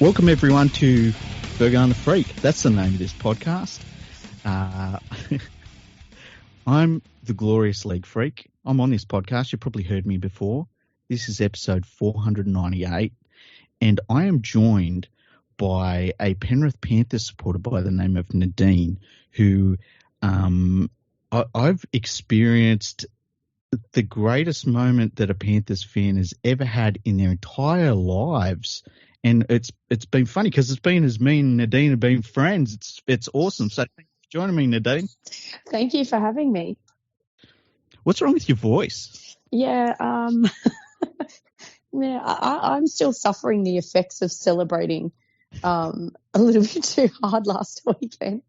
Welcome everyone to beenb That's the name of this podcast. I'm the glorious LeagueFreak. I'm on this podcast. You've probably heard me before. This is episode 498, and I am joined by a Penrith Panthers supporter by the name of Nadine, who I've experienced the greatest moment that a Panthers fan has ever had in their entire lives. And it's been funny because it's been as me and Nadine have been friends. It's awesome. So thanks for joining me, Nadine. Thank you for having me. What's wrong with your voice? Yeah, I'm still suffering the effects of celebrating a little bit too hard last weekend.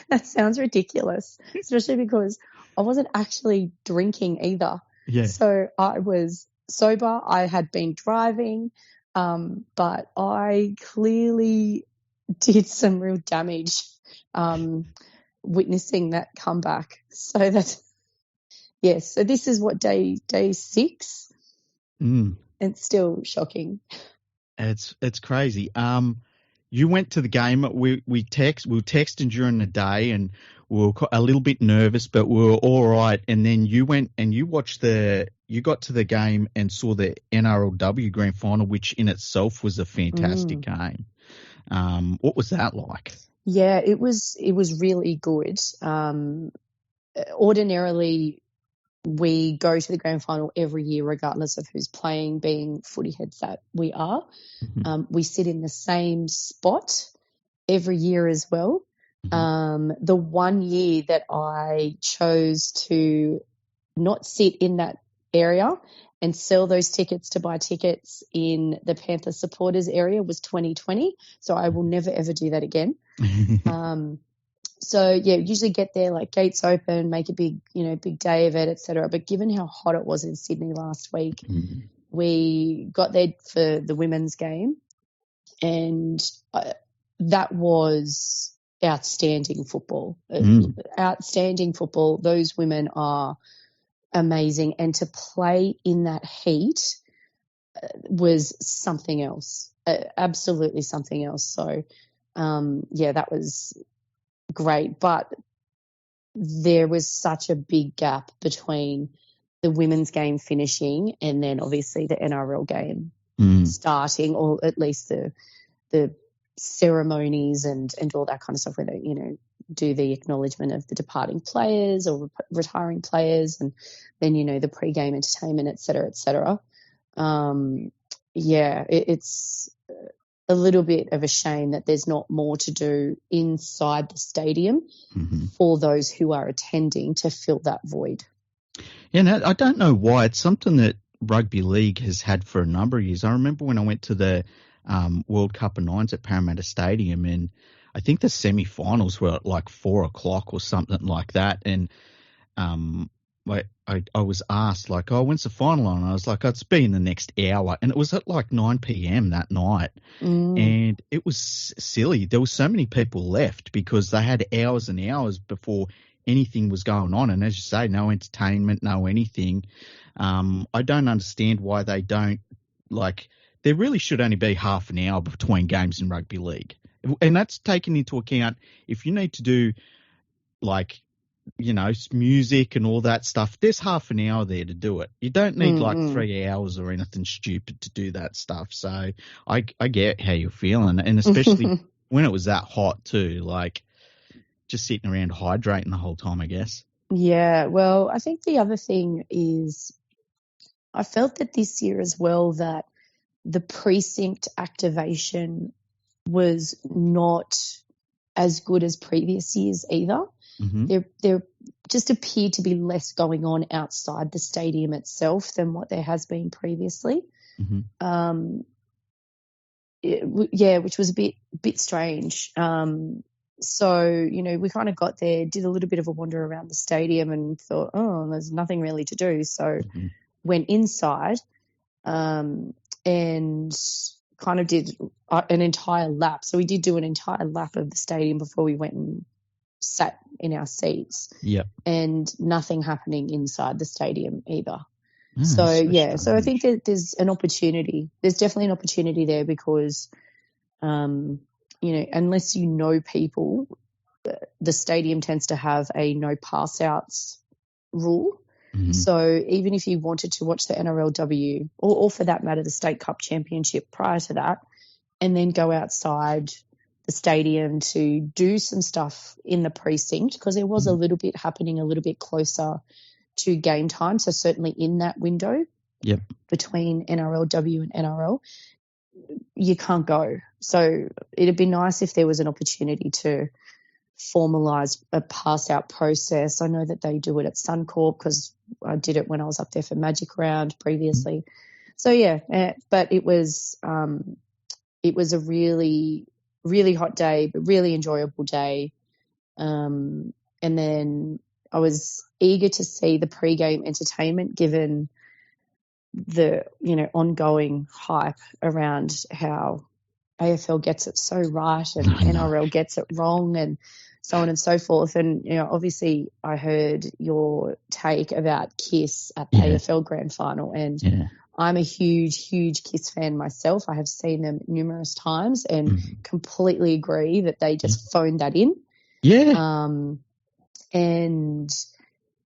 That sounds ridiculous, especially because I wasn't actually drinking either. Yeah. So I was sober. I had been driving. But I clearly did some real damage witnessing that comeback. So that's, yes. So this is what, day 6? It's still shocking. It's crazy. You went to the game. We were texting during the day, and we were a little bit nervous, but we were all right. And then you went and you got to the game and saw the NRLW grand final, which in itself was a fantastic game. What was that like? Yeah, it was really good. Ordinarily, we go to the grand final every year, regardless of who's playing, being footy heads that we are. Mm-hmm. We sit in the same spot every year as well. Mm-hmm. The one year that I chose to not sit in that area and sell those tickets to buy tickets in the Panther supporters area was 2020. So I will never, ever do that again. So yeah, usually get there, like gates open, make a big day of it, etc. But given how hot it was in Sydney last week, we got there for the women's game, and that was outstanding football. Outstanding football. Those women are amazing, and to play in that heat was something else, absolutely something else. So yeah, that was great, but there was such a big gap between the women's game finishing and then obviously the NRL game starting, or at least the ceremonies and all that kind of stuff, where they do the acknowledgement of the departing players or retiring players, and then the pre-game entertainment, etc. Yeah, it's a little bit of a shame that there's not more to do inside the stadium for those who are attending to fill that void. Yeah, no, I don't know why. It's something that Rugby League has had for a number of years. I remember when I went to the World Cup of Nines at Parramatta Stadium, and I think the semi-finals were at like 4:00 or something like that. And I was asked, like, oh, when's the final on? And I was like, it's been the next hour. And it was at like 9 p.m. that night. And it was silly. There were so many people left because they had hours and hours before anything was going on. And as you say, no entertainment, no anything. I don't understand why they don't, like, there really should only be half an hour between games in rugby league. And that's taken into account if you need to do, like, music and all that stuff, there's half an hour there to do it. You don't need like 3 hours or anything stupid to do that stuff. So I get how you're feeling, and especially when it was that hot too, like just sitting around hydrating the whole time, I guess. Yeah, well, I think the other thing is I felt that this year as well that the precinct activation was not as good as previous years either. There just appeared to be less going on outside the stadium itself than what there has been previously. Which was a bit strange. So, we kind of got there, did a little bit of a wander around the stadium and thought, oh, there's nothing really to do. So went inside and kind of did an entire lap. So we did do an entire lap of the stadium before we went and sat in our seats. Yep. And nothing happening inside the stadium either. So I think that there's an opportunity. There's definitely an opportunity there because unless you know people, the stadium tends to have a no pass outs rule. Mm-hmm. So even if you wanted to watch the NRLW or for that matter, the State Cup Championship prior to that, and then go outside the stadium to do some stuff in the precinct, because there was a little bit happening a little bit closer to game time. So certainly in that window between NRLW and NRL, you can't go. So it'd be nice if there was an opportunity to formalise a pass-out process. I know that they do it at Suncorp because I did it when I was up there for Magic Round previously. So, but it was a really, really hot day, but really enjoyable day. And then I was eager to see the pre-game entertainment, given the, ongoing hype around how AFL gets it so right and NRL gets it wrong and so on and so forth. And, obviously I heard your take about Kiss at the AFL Grand Final, and I'm a huge, huge Kiss fan myself. I have seen them numerous times and completely agree that they just phoned that in.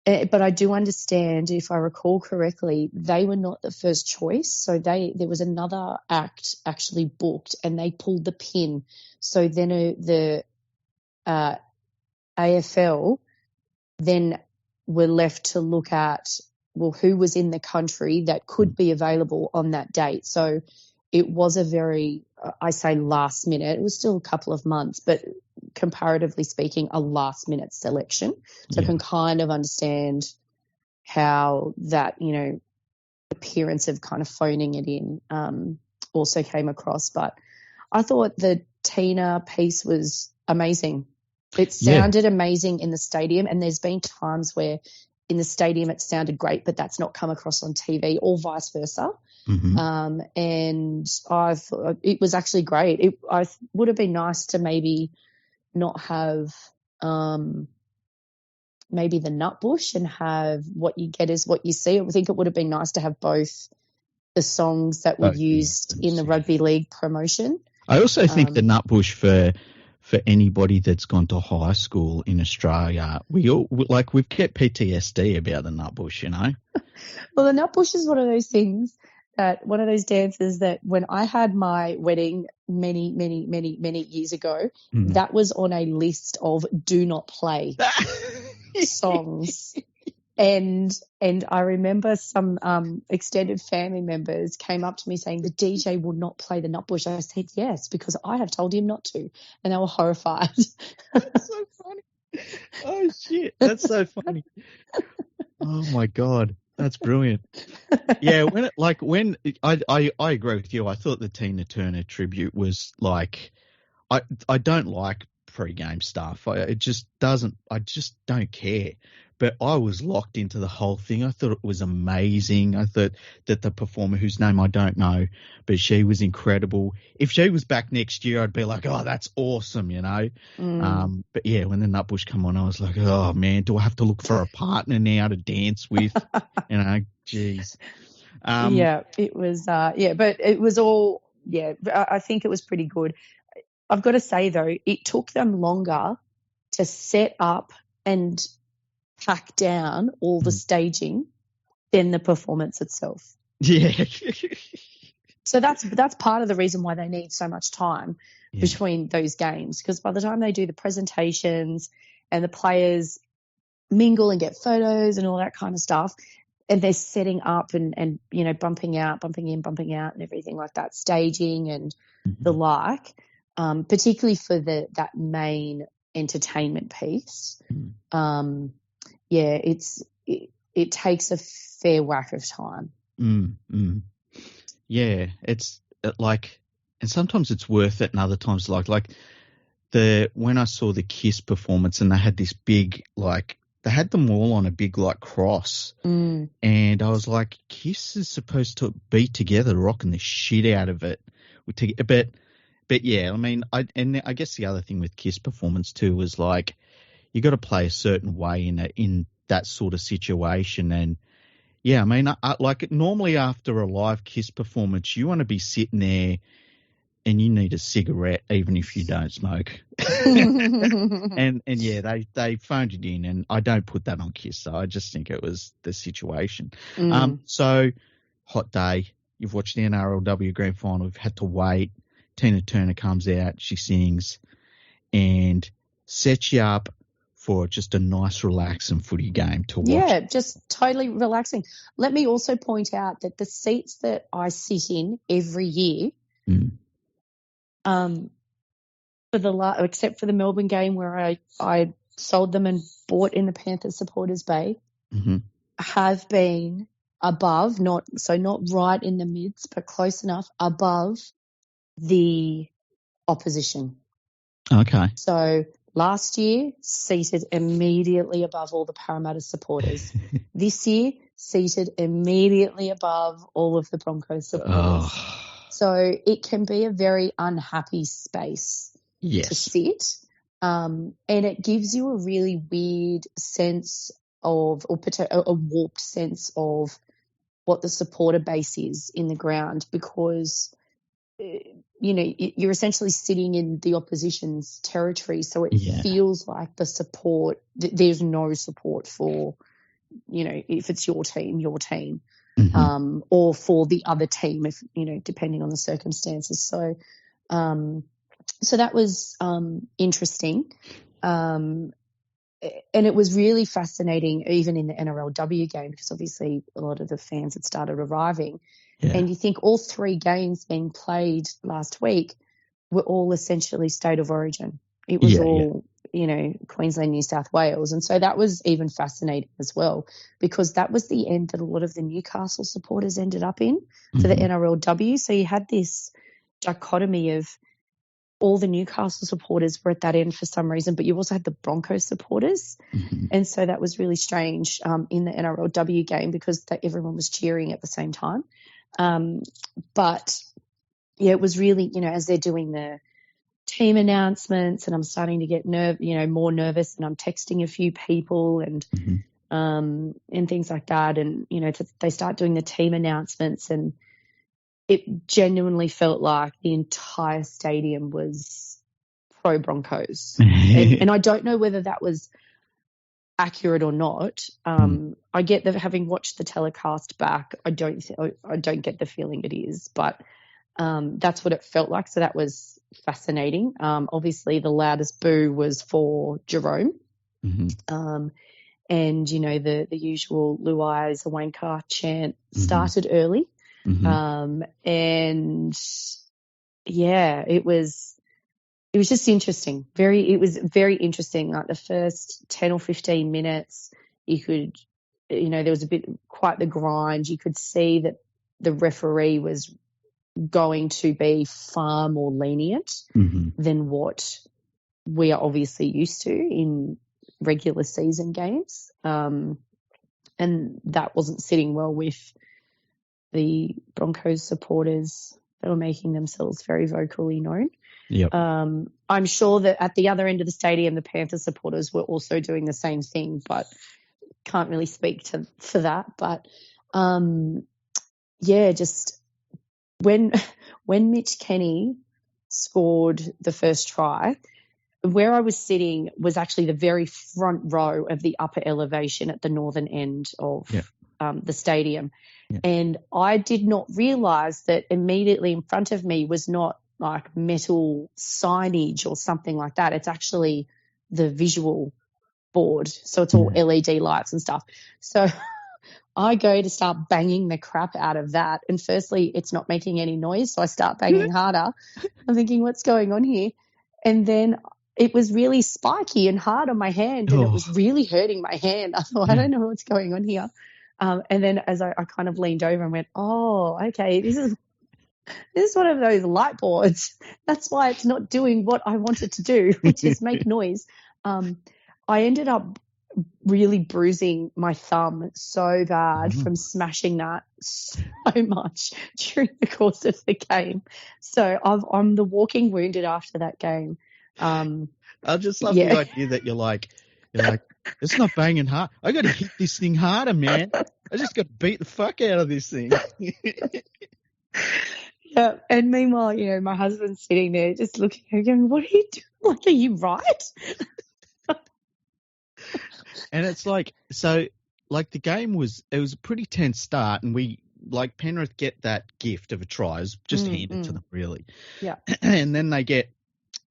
But I do understand, if I recall correctly, they were not the first choice. So there was another act actually booked, and they pulled the pin. So then the AFL then were left to look at, who was in the country that could be available on that date. So it was a very, I say last minute, it was still a couple of months, but comparatively speaking, a last minute selection. So I can kind of understand how that, appearance of kind of phoning it in also came across. But I thought the Tina piece was amazing. It sounded amazing in the stadium, and there's been times where in the stadium it sounded great, but that's not come across on TV, or vice versa. And I thought it was actually great. I would have been nice to maybe not have maybe the nutbush and have what you get is what you see. I think it would have been nice to have both the songs that were used in the rugby league promotion. I also think the nutbush for anybody that's gone to high school in Australia, we've kept PTSD about the nutbush, Well, the nutbush is one of those things one of those dances that when I had my wedding many, many, many, many years ago, that was on a list of do not play songs. And I remember some extended family members came up to me saying, the DJ will not play the nutbush. I said, yes, because I have told him not to. And they were horrified. That's so funny. Oh, shit. That's so funny. Oh, my God. That's brilliant. Yeah, when I agree with you. I thought the Tina Turner tribute was I don't like pre-game stuff. I just don't care. But I was locked into the whole thing. I thought it was amazing. I thought that the performer, whose name I don't know, but she was incredible. If she was back next year, I'd be like, oh, that's awesome, But yeah, when the nutbush come on, I was like, oh man, do I have to look for a partner now to dance with? Jeez. It was, but it was all, I think it was pretty good. I've got to say though, it took them longer to set up and pack down all the staging than the performance itself. Yeah. So that's part of the reason why they need so much time between those games, because by the time they do the presentations and the players mingle and get photos and all that kind of stuff, and they're setting up and bumping out, bumping in, bumping out and everything like that, staging and the like, particularly for that main entertainment piece. It takes a fair whack of time. Yeah, it's and sometimes it's worth it, and other times when I saw the Kiss performance and they had this big they had them all on a big cross, and I was like, Kiss is supposed to be together, rocking the shit out of it, but yeah, I mean, I guess the other thing with Kiss performance too was you got to play a certain way in that sort of situation. And yeah, I mean, normally after a live Kiss performance, you want to be sitting there and you need a cigarette even if you don't smoke. and yeah, they phoned it in, and I don't put that on Kiss. So I just think it was the situation. So hot day. You've watched the NRLW Grand Final. We've had to wait. Tina Turner comes out. She sings and sets you up for just a nice, relaxing footy game to watch. Yeah, just totally relaxing. Let me also point out that the seats that I sit in every year, except for the Melbourne game where I sold them and bought in the Panthers supporters bay, have been above, not right in the midst, but close enough above the opposition. Okay. So last year, seated immediately above all the Parramatta supporters. This year, seated immediately above all of the Broncos supporters. So it can be a very unhappy space to sit. And it gives you a really weird sense of, or a warped sense of what the supporter base is in the ground, because you're essentially sitting in the opposition's territory. So it feels like the support, there's no support for, if it's your team, or for the other team, if, depending on the circumstances. So, so that was interesting. And it was really fascinating, even in the NRLW game, because obviously a lot of the fans had started arriving. Yeah. And you think all 3 games being played last week were all essentially state of origin. It was all, Queensland, New South Wales. And so that was even fascinating as well, because that was the end that a lot of the Newcastle supporters ended up in for the NRLW. So you had this dichotomy of all the Newcastle supporters were at that end for some reason, but you also had the Broncos supporters. And so that was really strange in the NRLW game, because everyone was cheering at the same time. But yeah, it was really, as they're doing the team announcements, and I'm starting to get more nervous, and I'm texting a few people and things like that. And, they start doing the team announcements, and it genuinely felt like the entire stadium was pro Broncos. and I don't know whether that was accurate or not. I get that, having watched the telecast back, I don't get the feeling it is, but that's what it felt like. So that was fascinating. Obviously the loudest boo was for Jerome. And the usual Luai is a wanker chant started early. And yeah, it was just interesting. It was very interesting. Like the first 10 or 15 minutes, you could, there was quite the grind. You could see that the referee was going to be far more lenient than what we are obviously used to in regular season games. And that wasn't sitting well with the Broncos supporters that were making themselves very vocally known. Yep. I'm sure that at the other end of the stadium, the Panthers supporters were also doing the same thing, but can't really speak for that. But just when Mitch Kenny scored the first try, where I was sitting was actually the very front row of the upper elevation at the northern end of the stadium. Yeah. And I did not realise that immediately in front of me was not like metal signage or something like that. It's actually the visual board. So it's all LED lights and stuff. So I go to start banging the crap out of that. And firstly, it's not making any noise. So I start banging harder. I'm thinking, what's going on here? And then it was really spiky and hard on my hand, and it was really hurting my hand. I thought, I don't know what's going on here. And then as I kind of leaned over and went, oh, okay, this is one of those light boards. That's why it's not doing what I want it to do, which is make noise. I ended up really bruising my thumb so bad from smashing that so much during the course of the game. So I'm the walking wounded after that game. I just love the idea that you're like, it's not banging hard. I got to hit this thing harder, man. I just got to beat the fuck out of this thing. Yeah. And meanwhile, my husband's sitting there just looking at me going, what are you doing? Like, are you right? And it's like, so like the game was a pretty tense start, and Penrith get that gift of a try. It was just handed to them, really. Yeah. And then they get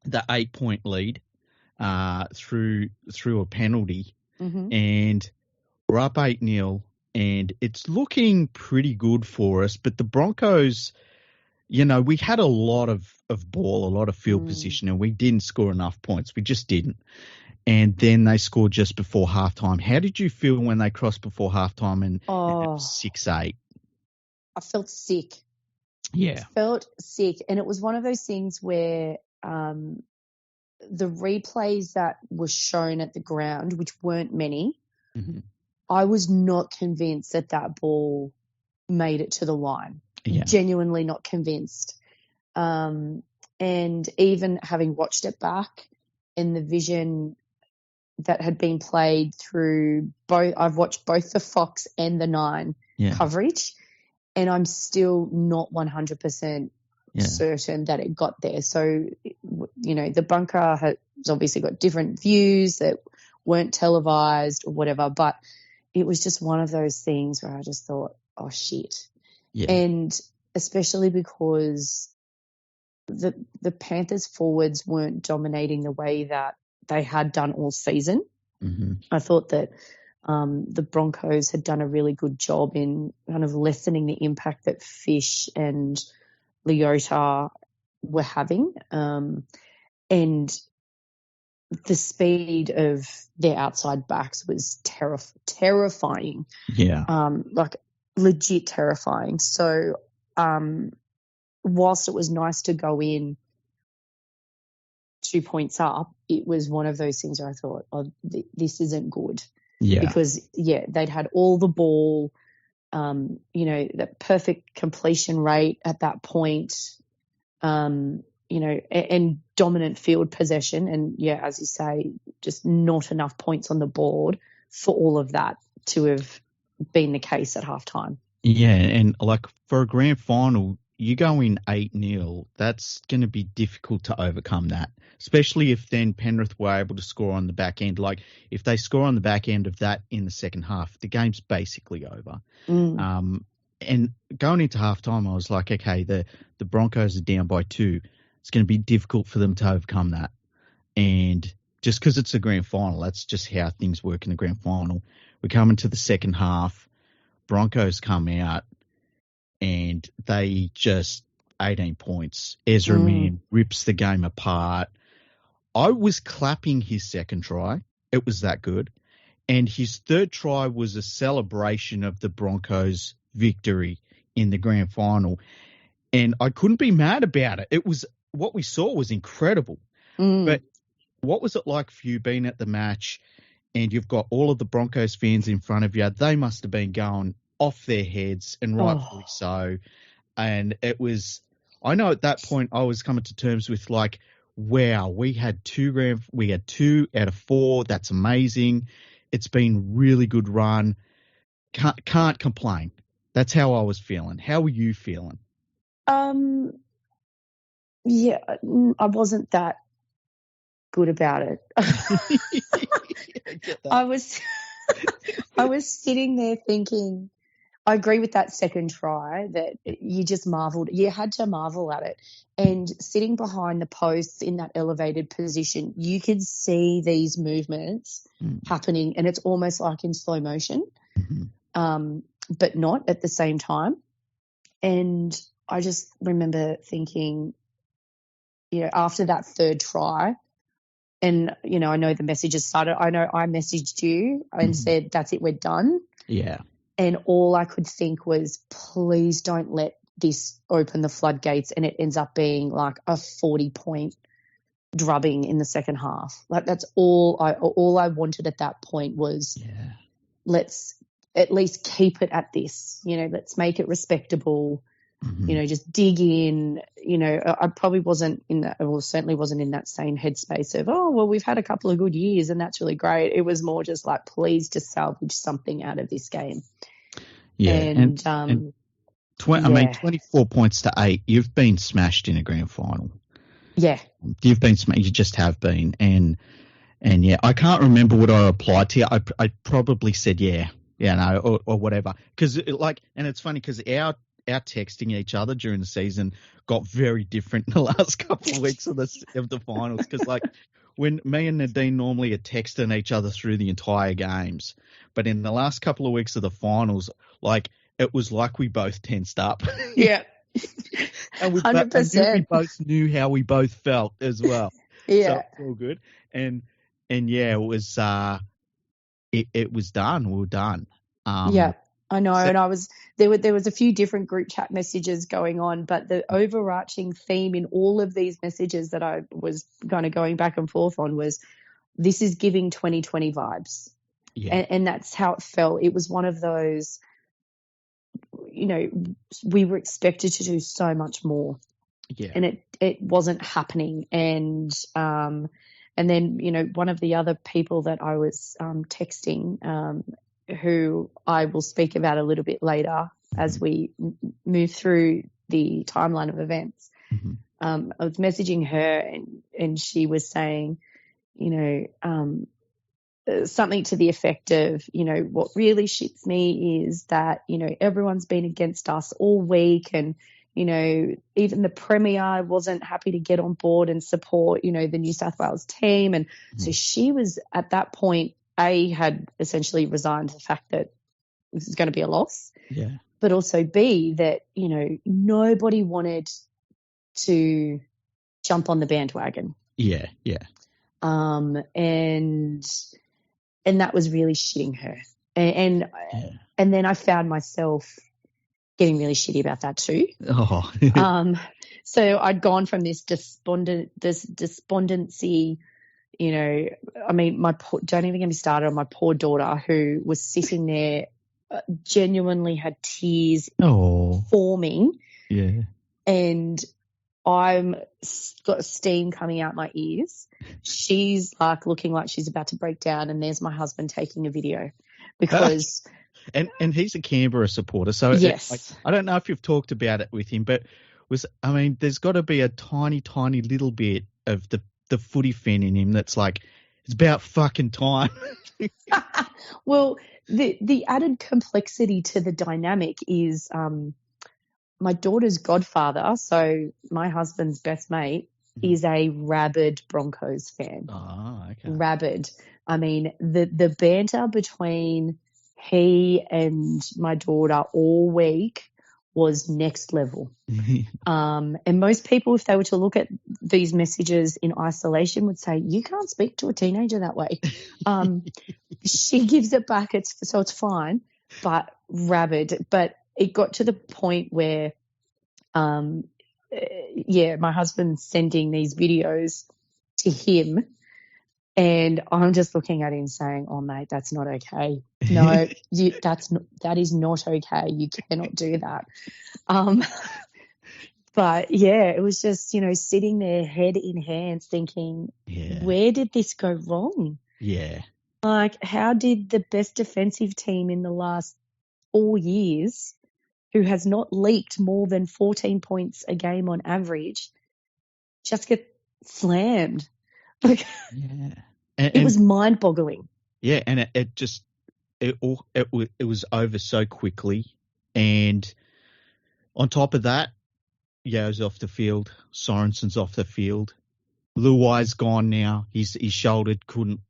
the 8-point lead through a penalty, and we're up 8-0, and it's looking pretty good for us. But the Broncos, we had a lot of ball, a lot of field position, and we didn't score enough points. We just didn't. And then they scored just before halftime. How did you feel when they crossed before halftime and it was 6-8? I felt sick. Yeah. I felt sick. And it was one of those things where the replays that were shown at the ground, which weren't many, I was not convinced that ball made it to the line. Yeah. Genuinely not convinced. And even having watched it back in the vision that had been played through I've watched both the Fox and the Nine coverage, and I'm still not 100% certain that it got there. So, the bunker has obviously got different views that weren't televised or whatever, but it was just one of those things where I just thought, oh, shit. Yeah. And especially because the Panthers forwards weren't dominating the way that they had done all season. I thought that the Broncos had done a really good job in kind of lessening the impact that Fish and Leota were having. And the speed of their outside backs was terrifying. Yeah. Like legit terrifying. So whilst it was nice to go in 2 points up, it was one of those things where I thought, this isn't good. Yeah. Because, they'd had all the ball, the perfect completion rate at that point, and dominant field possession. And, as you say, just not enough points on the board for all of that to have been the case at halftime. Yeah, and like for a grand final, you go in 8-0, that's going to be difficult to overcome that, especially if then Penrith were able to score on the back end. Like if they score on the back end of that in the second half, the game's basically over. And going into halftime, I was like, okay, the Broncos are down by 2. It's going to be difficult for them to overcome that. And just because it's a grand final, that's just how things work in the grand final. We come into the second half, Broncos come out, and they just 18 points. Ezra Mann rips the game apart. I was clapping his second try. It was that good. And his third try was a celebration of the Broncos' victory in the grand final. And I couldn't be mad about it. It was what we saw was incredible. But what was it like for you being at the match and you've got all of the Broncos fans in front of you? They must have been going off their heads, and rightfully so. And it was, I know at that point I was coming to terms with like, wow, we had 2 out of 4. That's amazing. It's been really good run. Can't complain. That's how I was feeling. How were you feeling? Yeah, I wasn't that good about it. I was sitting there thinking, I agree with that second try that you just marveled. You had to marvel at it. And sitting behind the posts in that elevated position, you could see these movements happening, and it's almost like in slow motion, but not at the same time. And I just remember thinking, after that third try, and, I know the messages started. I know I messaged you and said, that's it, we're done. Yeah. And all I could think was, please don't let this open the floodgates and it ends up being like a 40-point drubbing in the second half. Like that's all I wanted at that point was, let's at least keep it at this. Let's make it respectable. Just dig in. I probably wasn't in that, or certainly wasn't in that same headspace of, oh, well, we've had a couple of good years and that's really great. It was more just like, please just salvage something out of this game. Yeah. And I mean, 24 points to 8. You've been smashed in a grand final. Yeah. You've been smashed. You just have been. And yeah, I can't remember what I replied to you. I probably said or whatever. Because and it's funny because our texting each other during the season got very different in the last couple of weeks of the finals. Because when me and Nadine normally are texting each other through the entire games, but in the last couple of weeks of the finals, it was like we both tensed up. Yeah. And 100%. we both knew how we both felt as well. Yeah. So it's all good. And yeah, it was it was done. We were done. Yeah, I know. And there was a few different group chat messages going on, but the overarching theme in all of these messages that I was kind of going back and forth on was, this is giving 2020 vibes. Yeah. And that's how it felt. It was one of those, we were expected to do so much more. Yeah. And it wasn't happening. And then, one of the other people that I was texting, who I will speak about a little bit later as we move through the timeline of events. Mm-hmm. I was messaging her and she was saying, something to the effect of, what really shits me is that, everyone's been against us all week, and, even the Premier wasn't happy to get on board and support, the New South Wales team. And so she was at that point, had essentially resigned the fact that this is going to be a loss. Yeah. But also B, that, nobody wanted to jump on the bandwagon. Yeah. Yeah. And that was really shitting her. And then I found myself getting really shitty about that too. Oh. So I'd gone from this despondency, don't even get me started on my poor daughter, who was sitting there, genuinely had tears forming. Yeah. And I'm got steam coming out my ears. She's looking like she's about to break down, and there's my husband taking a video because. And he's a Canberra supporter, so yes. I don't know if you've talked about it with him, but there's got to be a tiny, tiny little bit of the footy fan in him that's like, it's about fucking time. Well, the added complexity to the dynamic is my daughter's godfather, so my husband's best mate, is a rabid Broncos fan. Oh, okay. Rabid. I mean, the banter between he and my daughter all week was next level. And most people, if they were to look at these messages in isolation, would say, you can't speak to a teenager that way. She gives it back, so it's fine, but rabid. But it got to the point where, my husband's sending these videos to him, and I'm just looking at him saying, "Oh, mate, that's not okay. No, that is not okay. You cannot do that." But yeah, it was just, sitting there, head in hands, thinking, where did this go wrong? Yeah. How did the best defensive team in the last 4 years, who has not leaked more than 14 points a game on average, just get slammed? It was mind-boggling. Yeah, and it was over so quickly, and on top of that, Yo's off the field, Sorensen's off the field, Luai's gone now. His shoulder couldn't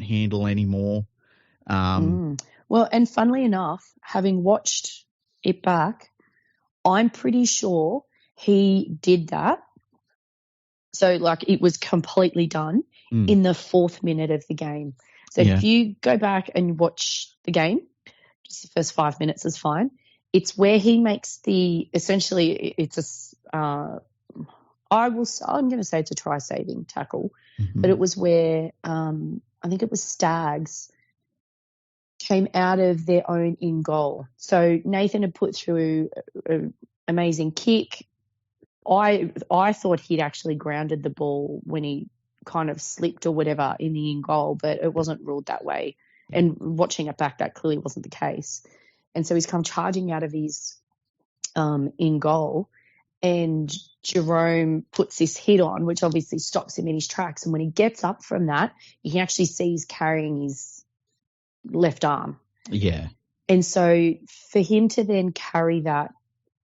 handle anymore. Well, and funnily enough, having watched it back, I'm pretty sure he did that. So, it was completely done in the 4th minute of the game. So if you go back and watch the game, just the first 5 minutes is fine. It's where he makes it's I'm going to say it's a try-saving tackle, but it was where I think it was Stags came out of their own in goal. So Nathan had put through an amazing kick. I thought he'd actually grounded the ball when he kind of slipped or whatever in the in goal, but it wasn't ruled that way. And watching it back, that clearly wasn't the case. And so he's come charging out of his in goal, and Jerome puts this hit on, which obviously stops him in his tracks. And when he gets up from that, you can actually see he's carrying his left arm. Yeah. And so for him to then carry that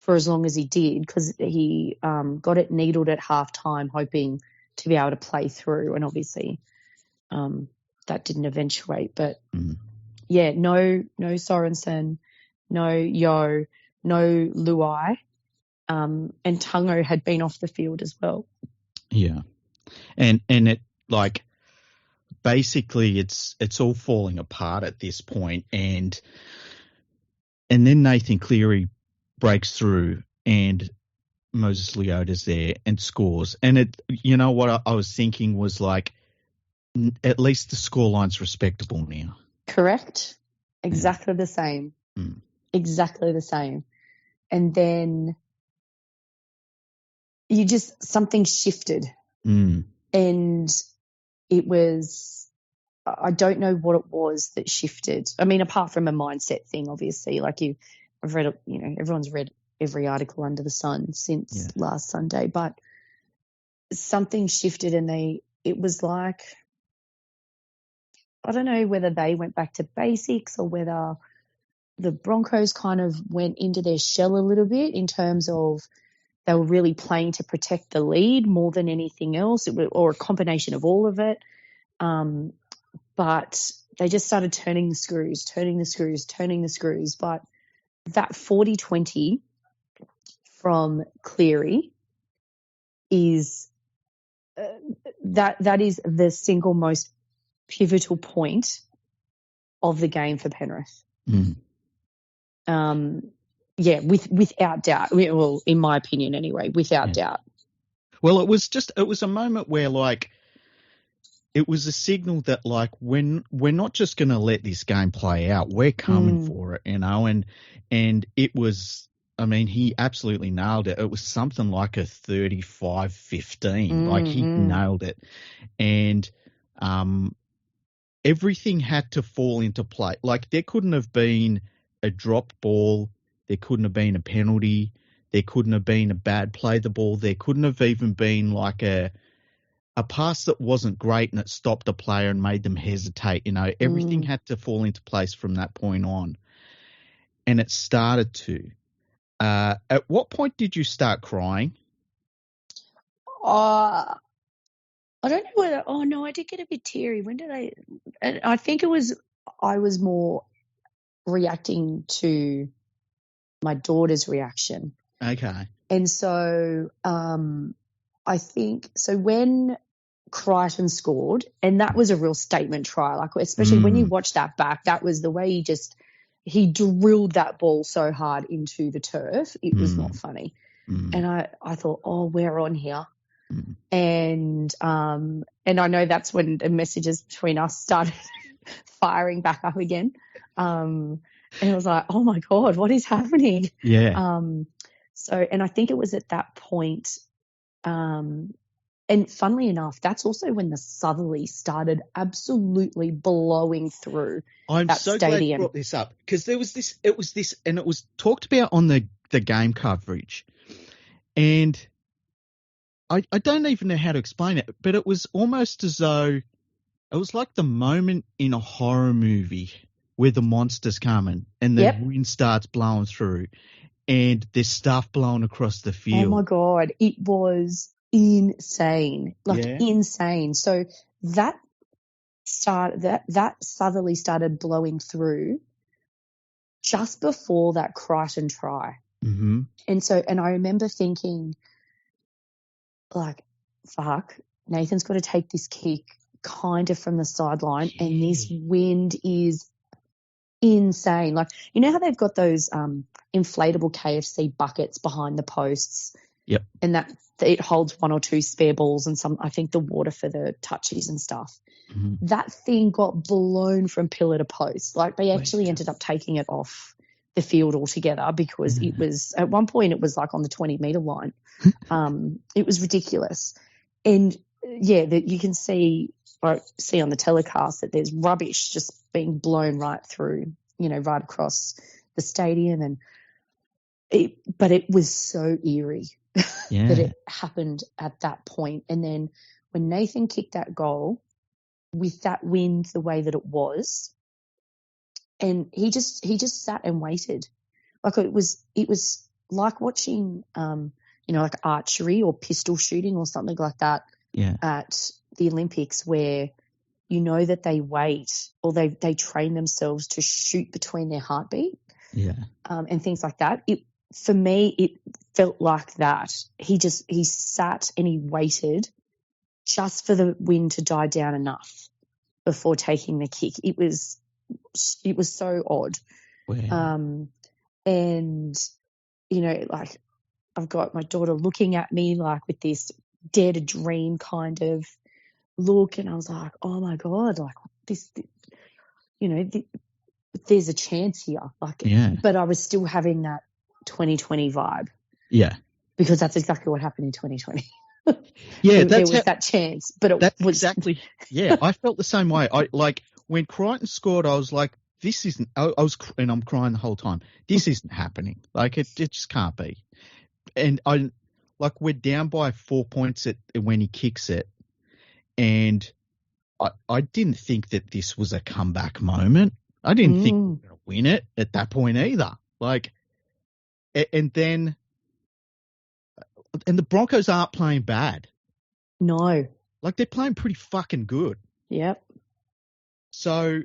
for as long as he did, because he got it needled at halftime, hoping to be able to play through, and obviously that didn't eventuate. But yeah, no Sorensen, no Yo, no Luai, and Tungo had been off the field as well. Yeah, and it, like, basically it's all falling apart at this point, and then Nathan Cleary breaks through and Moses Leota's there and scores. And it, you know what I was thinking was, like, at least the scoreline's respectable now. Correct. Exactly the same. Exactly the same. And then something shifted. And it was, I don't know what it was that shifted. I mean, apart from a mindset thing, obviously, like I've read, everyone's read every article under the sun since last Sunday, but something shifted, and it was like, I don't know whether they went back to basics or whether the Broncos kind of went into their shell a little bit in terms of they were really playing to protect the lead more than anything else, or a combination of all of it. But they just started turning the screws. But that 40-20 from Cleary is that is the single most pivotal point of the game for Penrith. Without doubt. Well, in my opinion anyway, without doubt. Well, it was a moment where, like, it was a signal that, like, we're not just going to let this game play out. We're coming for it, and it was, I mean, he absolutely nailed it. It was something like a 35-15. Like, he nailed it. And everything had to fall into play. Like, there couldn't have been a dropped ball. There couldn't have been a penalty. There couldn't have been a bad play the ball. There couldn't have even been, like, a pass that wasn't great and it stopped a player and made them hesitate. Everything had to fall into place from that point on. And it started to. At what point did you start crying? I don't know whether. Oh no, I did get a bit teary. When did I? And I think I was more reacting to my daughter's reaction. Okay. And so I think when Crichton scored, and that was a real statement try. Like, especially when you watch that back, that was the way he drilled that ball so hard into the turf. It was not funny. And I thought, oh, we're on here. And I know that's when the messages between us started firing back up again. And it was like, oh my God, what is happening? Yeah. And I think it was at that point, and funnily enough, that's also when the southerly started absolutely blowing through that so stadium. Glad you brought this up, because it was talked about on the game coverage. And I don't even know how to explain it, but it was almost as though it was like the moment in a horror movie where the monster's coming and the wind starts blowing through and there's stuff blowing across the field. Oh my God, it was insane, insane. So that southerly started blowing through just before that Crichton try. And I remember thinking, like, fuck, Nathan's got to take this kick kind of from the sideline, and this wind is insane. Like, you know how they've got those inflatable KFC buckets behind the posts? Yep. And that it holds one or two spare balls and I think the water for the touchies and stuff. That thing got blown from pillar to post. Like, they actually ended up taking it off the field altogether because it was, at one point it was like on the 20-meter line. It was ridiculous. And you can see on the telecast that there's rubbish just being blown right through, right across the stadium. And But it was so eerie Yeah. that it happened at that point. And then when Nathan kicked that goal with that wind the way that it was, and he just sat and waited. Like it was like watching, like archery or pistol shooting or something like that at the Olympics, where you know that they wait or they train themselves to shoot between their heartbeat, and things like that. For me, it felt like that. He sat and he waited just for the wind to die down enough before taking the kick. It was so odd. Wow. And, like I've got my daughter looking at me like with this dare to dream kind of look. And I was like, oh my God, like this there's a chance here. Like, but I was still having that 2020 vibe. Yeah. Because that's exactly what happened in 2020. Yeah, there was that chance, but it was exactly. Yeah, I felt the same way. I like when Crichton scored, I was like, "This isn't." And I'm crying the whole time. This isn't happening. Like it just can't be. And we're down by 4 points when he kicks it, and I didn't think that this was a comeback moment. I didn't think we were going to win it at that point either. Like, and then. And the Broncos aren't playing bad. No. Like, they're playing pretty fucking good. Yep. So,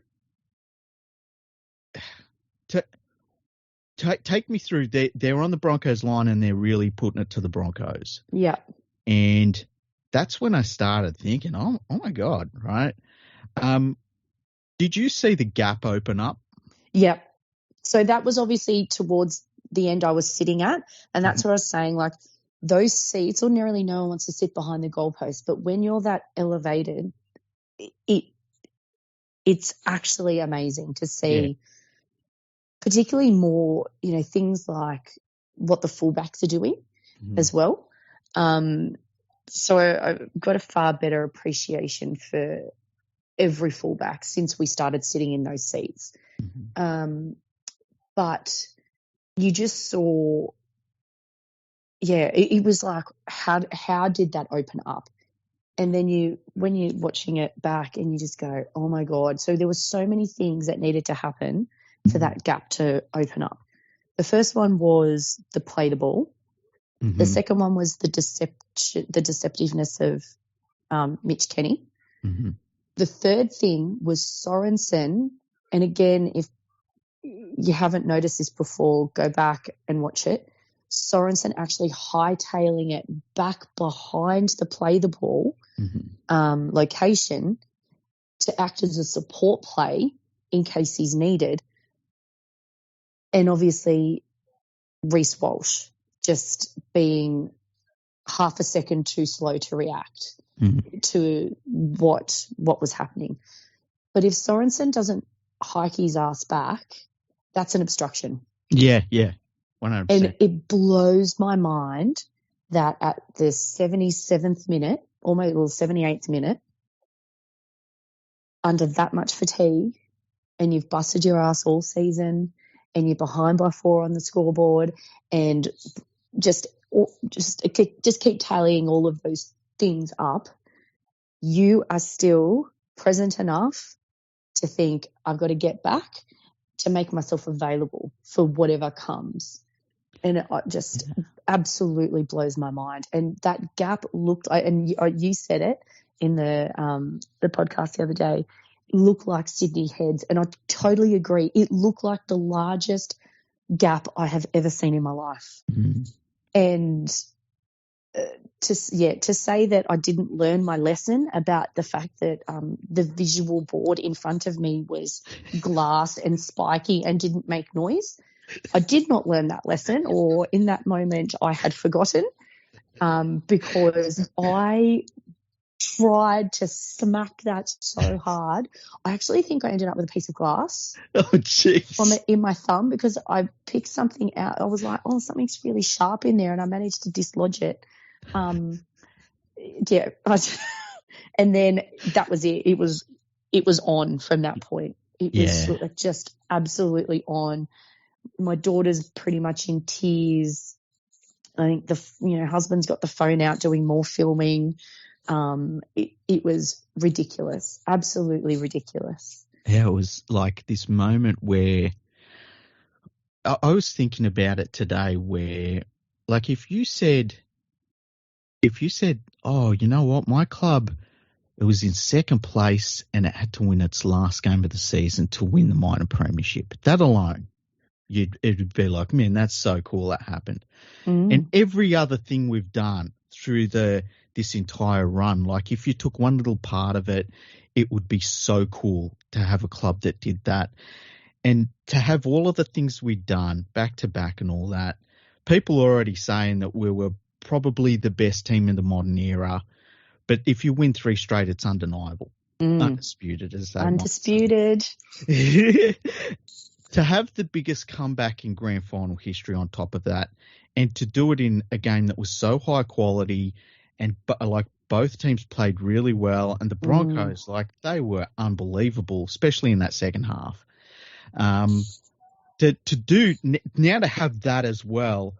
take me through. They're on the Broncos line and they're really putting it to the Broncos. Yeah. And that's when I started thinking, oh my God, right? Did you see the gap open up? Yep. So that was obviously towards the end I was sitting at. And that's what I was saying, like, those seats, ordinarily no one wants to sit behind the goalpost, but when you're that elevated, it's actually amazing to see, particularly more, things like what the fullbacks are doing as well. So I've got a far better appreciation for every fullback since we started sitting in those seats. But you just saw, it was like, how did that open up? And then when you're watching it back and you just go, oh my God. So there were so many things that needed to happen for that gap to open up. The first one was the play the ball. The second one was the deceptiveness of Mitch Kenny. The third thing was Sorensen. And again, if you haven't noticed this before, go back and watch it. Sorensen actually hightailing it back behind the play the ball location to act as a support play in case he's needed. And obviously Reece Walsh just being half a second too slow to react to what was happening. But if Sorensen doesn't hike his ass back, that's an obstruction. Yeah, 100%. And it blows my mind that at the 77th minute, almost 78th minute, under that much fatigue, and you've busted your ass all season, and you're behind by 4 on the scoreboard, and just keep tallying all of those things up, you are still present enough to think, I've got to get back to make myself available for whatever comes. And it just absolutely blows my mind. And that gap looked like, and you said it in the podcast the other day, looked like Sydney Heads. And I totally agree. It looked like the largest gap I have ever seen in my life. And to say that I didn't learn my lesson about the fact that the visual board in front of me was glass and spiky and didn't make noise, I did not learn that lesson, or in that moment I had forgotten, because I tried to smack that so hard. I actually think I ended up with a piece of glass in my thumb because I picked something out. I was like, oh, something's really sharp in there, and I managed to dislodge it. And then that was it. It was on from that point. It was just absolutely on. My daughter's pretty much in tears. I think husband's got the phone out doing more filming. It was ridiculous, absolutely ridiculous. Yeah, it was like this moment where I was thinking about it today where, like, if you said, oh, you know what, my club, it was in second place and it had to win its last game of the season to win the minor premiership. That alone, it would be like, man, that's so cool that happened. And every other thing we've done through this entire run, like if you took one little part of it, it would be so cool to have a club that did that. And to have all of the things we'd done back to back and all that, people are already saying that we were probably the best team in the modern era. But if you win 3 straight, it's undeniable. Undisputed, as they Undisputed. To have the biggest comeback in grand final history on top of that, and to do it in a game that was so high quality, and like both teams played really well, and the Broncos, like they were unbelievable, especially in that second half. To have that as well,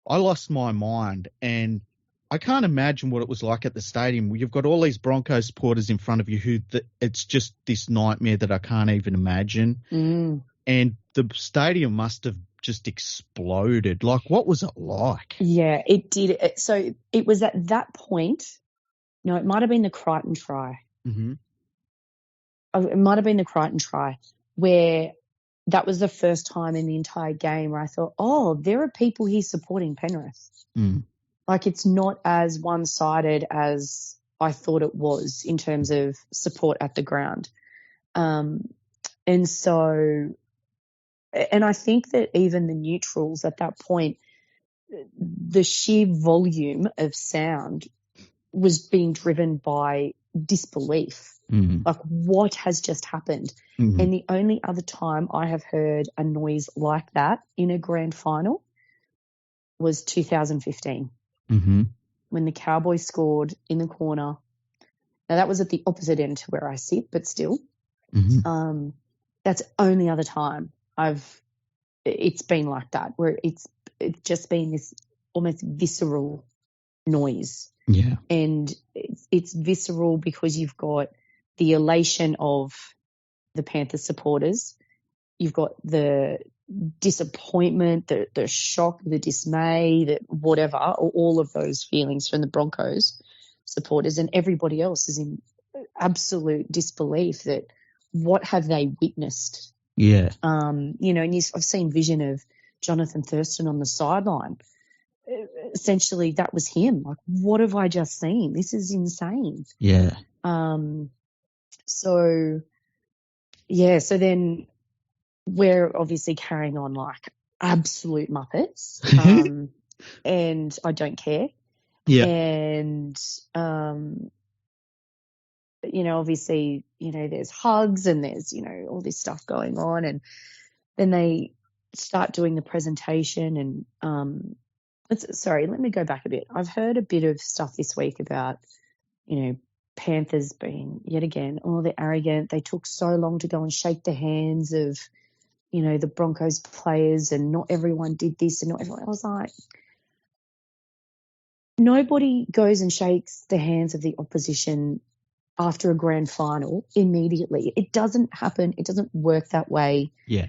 I lost my mind, and I can't imagine what it was like at the stadium. You've got all these Broncos supporters in front of you it's just this nightmare that I can't even imagine. And the stadium must have just exploded. Like, what was it like? Yeah, it did. So it was at that point. No, it might have been the Crichton try. Mm-hmm. It might have been the Crichton try where that was the first time in the entire game where I thought, oh, there are people here supporting Penrith. Like, it's not as one-sided as I thought it was in terms of support at the ground. And I think that even the neutrals at that point, the sheer volume of sound was being driven by disbelief. Like, what has just happened? And the only other time I have heard a noise like that in a grand final was 2015. When the Cowboys scored in the corner. Now, that was at the opposite end to where I sit, but still. That's only other time it's been like that, where it's just been this almost visceral noise. Yeah. And it's visceral because you've got the elation of the Panthers supporters. You've got the disappointment, the shock, the dismay, the whatever, all of those feelings from the Broncos supporters, and everybody else is in absolute disbelief that what have they witnessed? Yeah. And I've seen vision of Jonathan Thurston on the sideline. Essentially, that was him. Like, what have I just seen? This is insane. Yeah. So then we're obviously carrying on like absolute muppets. And I don't care. Yeah. And, obviously, there's hugs and there's, all this stuff going on. And then they start doing the presentation and, sorry, let me go back a bit. I've heard a bit of stuff this week about, Panthers being, yet again, they're arrogant. They took so long to go and shake the hands of, the Broncos players, and not everyone did this and not everyone. I was like, nobody goes and shakes the hands of the opposition after a grand final immediately. It doesn't happen. It doesn't work that way. Yeah.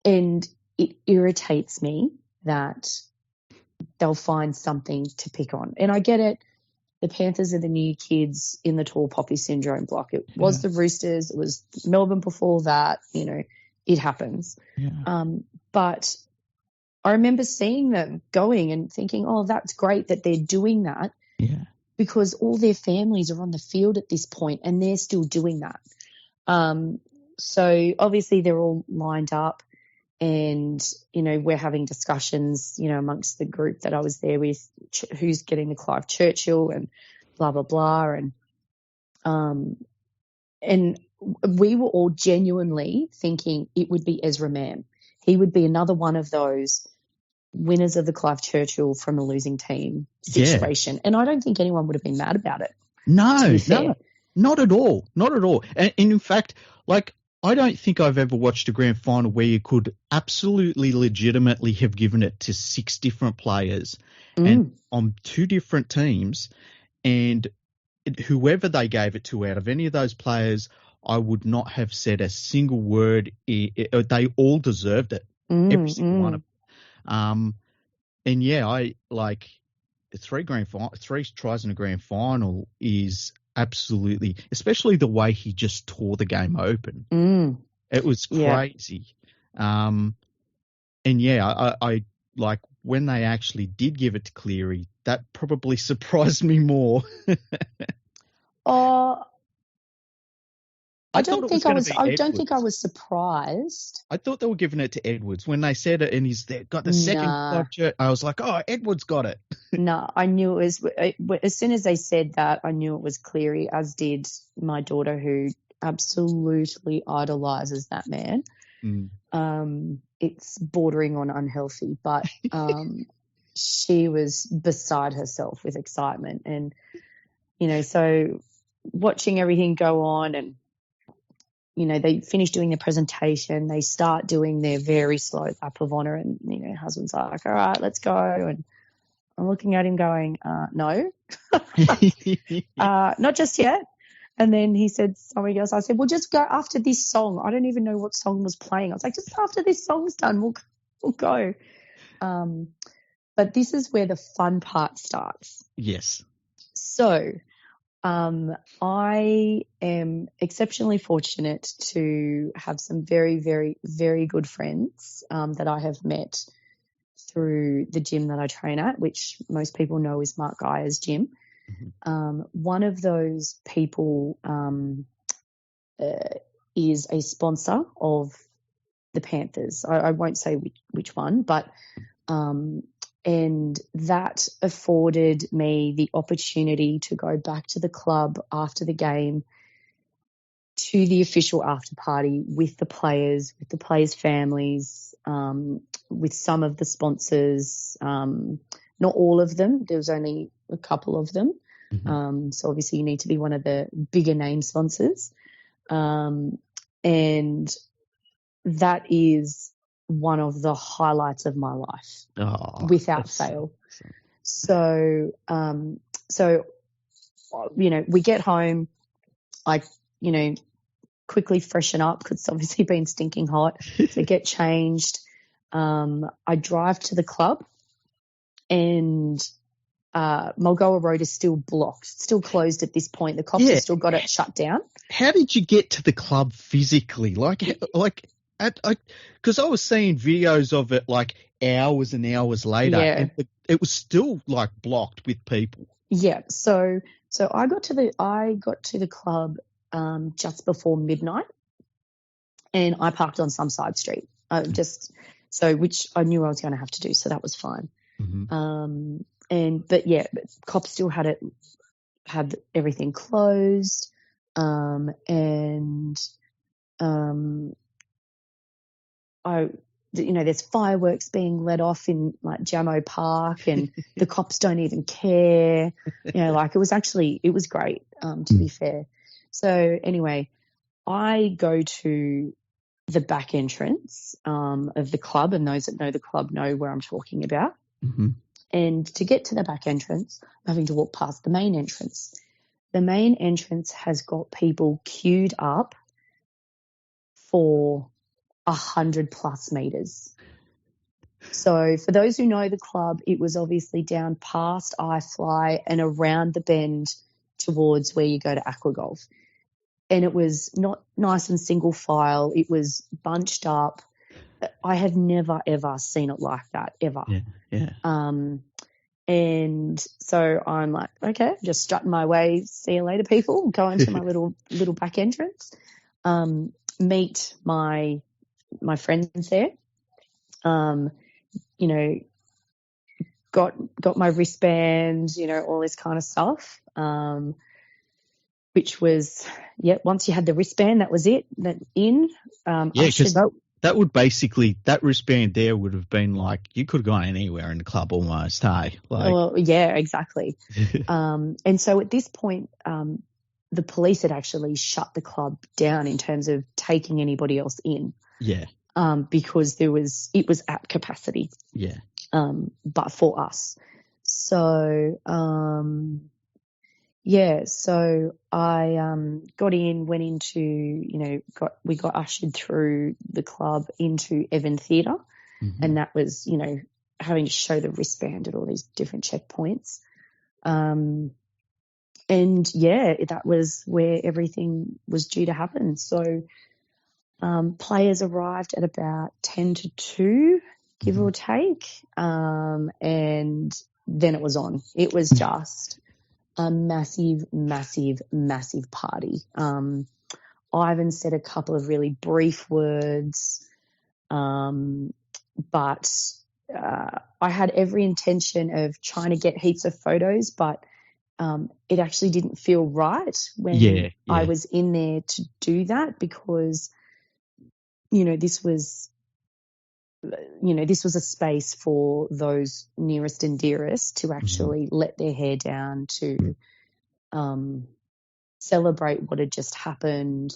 And it irritates me that they'll find something to pick on. And I get it. The Panthers are the new kids in the tall poppy syndrome block. It was the Roosters. It was Melbourne before that. It happens. Yeah. But I remember seeing them going and thinking, oh, that's great that they're doing that. Yeah. Because all their families are on the field at this point and they're still doing that. So obviously they're all lined up and, we're having discussions, amongst the group that I was there with, who's getting the Clive Churchill and blah, blah, blah. And we were all genuinely thinking it would be Ezra Mam. He would be another one of those winners of the Clive Churchill from a losing team situation. Yeah. And I don't think anyone would have been mad about it. No, not at all. Not at all. And in fact, like, I don't think I've ever watched a grand final where you could absolutely legitimately have given it to 6 different players and on 2 different teams, and whoever they gave it to out of any of those players, I would not have said a single word. They all deserved it, every single one of them. And yeah, I like 3 tries in a grand final is absolutely, especially the way he just tore the game open. It was crazy. And yeah, I like when they actually did give it to Cleary, that probably surprised me more. I don't think I was surprised. I thought they were giving it to Edwards when they said it, and he's got the second club shirt. I was like, oh, Edwards got it. No, I knew it was. As soon as they said that, I knew it was Cleary, as did my daughter, who absolutely idolizes that man. It's bordering on unhealthy, but she was beside herself with excitement, and so watching everything go on, and they finish doing their presentation, they start doing their very slow lap of honour, and husband's like, all right, let's go, and I'm looking at him going, no, not just yet. And then he said something else. I said, well, just go after this song. I don't even know what song was playing. I was like, just after this song's done, we'll go. But this is where the fun part starts. Yes. So I am exceptionally fortunate to have some very, very, very good friends that I have met through the gym that I train at, which most people know is Mark Geyer's gym. One of those people is a sponsor of the Panthers. I won't say which one, but and that afforded me the opportunity to go back to the club after the game to the official after party with the players families, with some of the sponsors, not all of them. There was only a couple of them. So obviously you need to be one of the bigger name sponsors. And that is one of the highlights of my life, without fail. So, we get home, I, quickly freshen up because it's obviously been stinking hot. So get changed. I drive to the club, and Mulgoa Road is still blocked, still closed at this point. The cops have still got it shut down. How did you get to the club physically? Because I was seeing videos of it like hours and hours later, and it was still like blocked with people. Yeah. So I got to the club just before midnight, and I parked on some side street. Which I knew I was going to have to do, so that was fine. But cops still had everything closed, there's fireworks being let off in like Jammo Park, and the cops don't even care. It was great, to be fair. So anyway, I go to the back entrance of the club, and those that know the club know where I'm talking about. And to get to the back entrance, I'm having to walk past the main entrance. The main entrance has got people queued up for 100+ meters. So for those who know the club, it was obviously down past iFly and around the bend towards where you go to Aqua Golf. And it was not nice and single file. It was bunched up. I have never, ever seen it like that, ever. Yeah. And so I'm like, okay, just strutting my way. See you later, people. Go into my little back entrance. Meet my friends there. Got my wristband, all this kind of stuff. Which was, once you had the wristband, that was it. Because that would basically, that wristband there would have been like, you could have gone anywhere in the club almost, hey? Well, yeah, exactly. And so at this point, the police had actually shut the club down in terms of taking anybody else in. Yeah. Because it was at capacity. Yeah. But for us. So, so I got in, went into, we got ushered through the club into Evan Theatre, and that was, having to show the wristband at all these different checkpoints. That was where everything was due to happen. So players arrived at about 10 to 2, give or take, and then it was on. It was just a massive, massive, massive party. Ivan said a couple of really brief words, but I had every intention of trying to get heaps of photos, but it actually didn't feel right when I was in there to do that, because this was a space for those nearest and dearest to actually let their hair down, to celebrate what had just happened,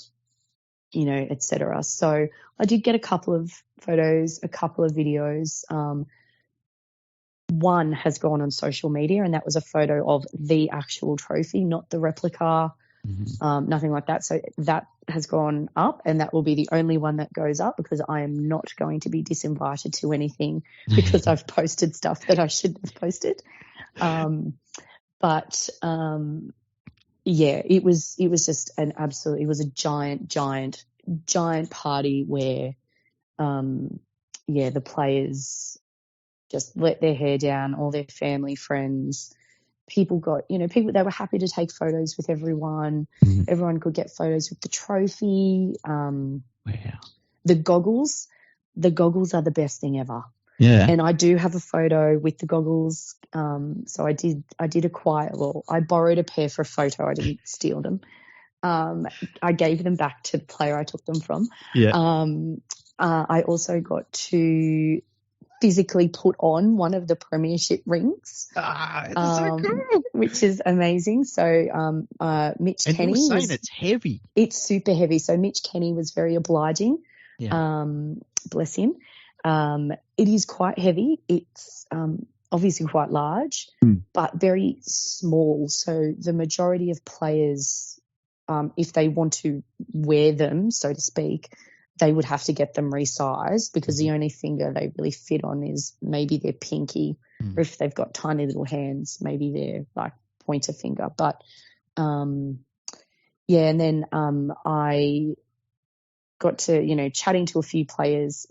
etc. So I did get a couple of photos, a couple of videos. One has gone on social media, and that was a photo of the actual trophy, not the replica, nothing like that. So that has gone up, and that will be the only one that goes up, because I am not going to be disinvited to anything because I've posted stuff that I shouldn't have posted. It was just it was a giant party where, the players just let their hair down, all their family, friends. People got, they were happy to take photos with everyone. Everyone could get photos with the trophy. Wow. The goggles are the best thing ever. Yeah. And I do have a photo with the goggles. So I did acquire, I borrowed a pair for a photo. I didn't steal them. I gave them back to the player I took them from. Yeah. I also got to physically put on one of the premiership rings, it's so cool. which is amazing. So Mitch and Kenny, you were saying it's heavy. It's super heavy. So Mitch Kenny was very obliging. Yeah. Bless him. It is quite heavy. It's obviously quite large, but very small. So the majority of players, if they want to wear them, so to speak, they would have to get them resized, because the only finger they really fit on is maybe their pinky, or if they've got tiny little hands, maybe their like pointer finger. But and then I got to, chatting to a few players.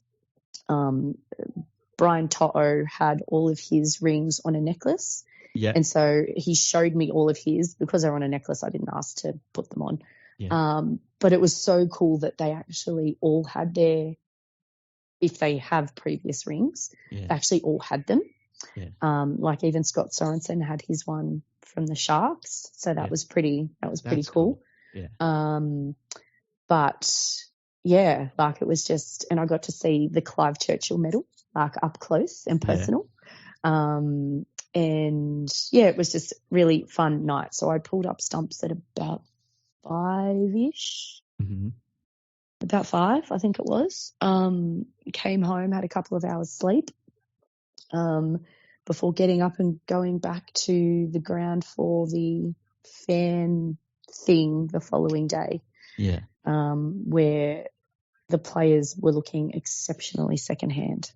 Brian To'o had all of his rings on a necklace. Yeah. And so he showed me all of his. Because they're on a necklace, I didn't ask to put them on. Yeah. But it was so cool that they actually all had if they have previous rings, they actually all had them. Yeah. Like even Scott Sorensen had his one from the Sharks. So that was pretty cool. Yeah. But yeah, like it was just, and I got to see the Clive Churchill medal, like up close and personal. Yeah. And yeah, it was just really fun night. So I pulled up stumps at about 5-ish, about 5, I think it was. Came home, had a couple of hours sleep, before getting up and going back to the ground for the fan thing the following day. Yeah. Where the players were looking exceptionally secondhand,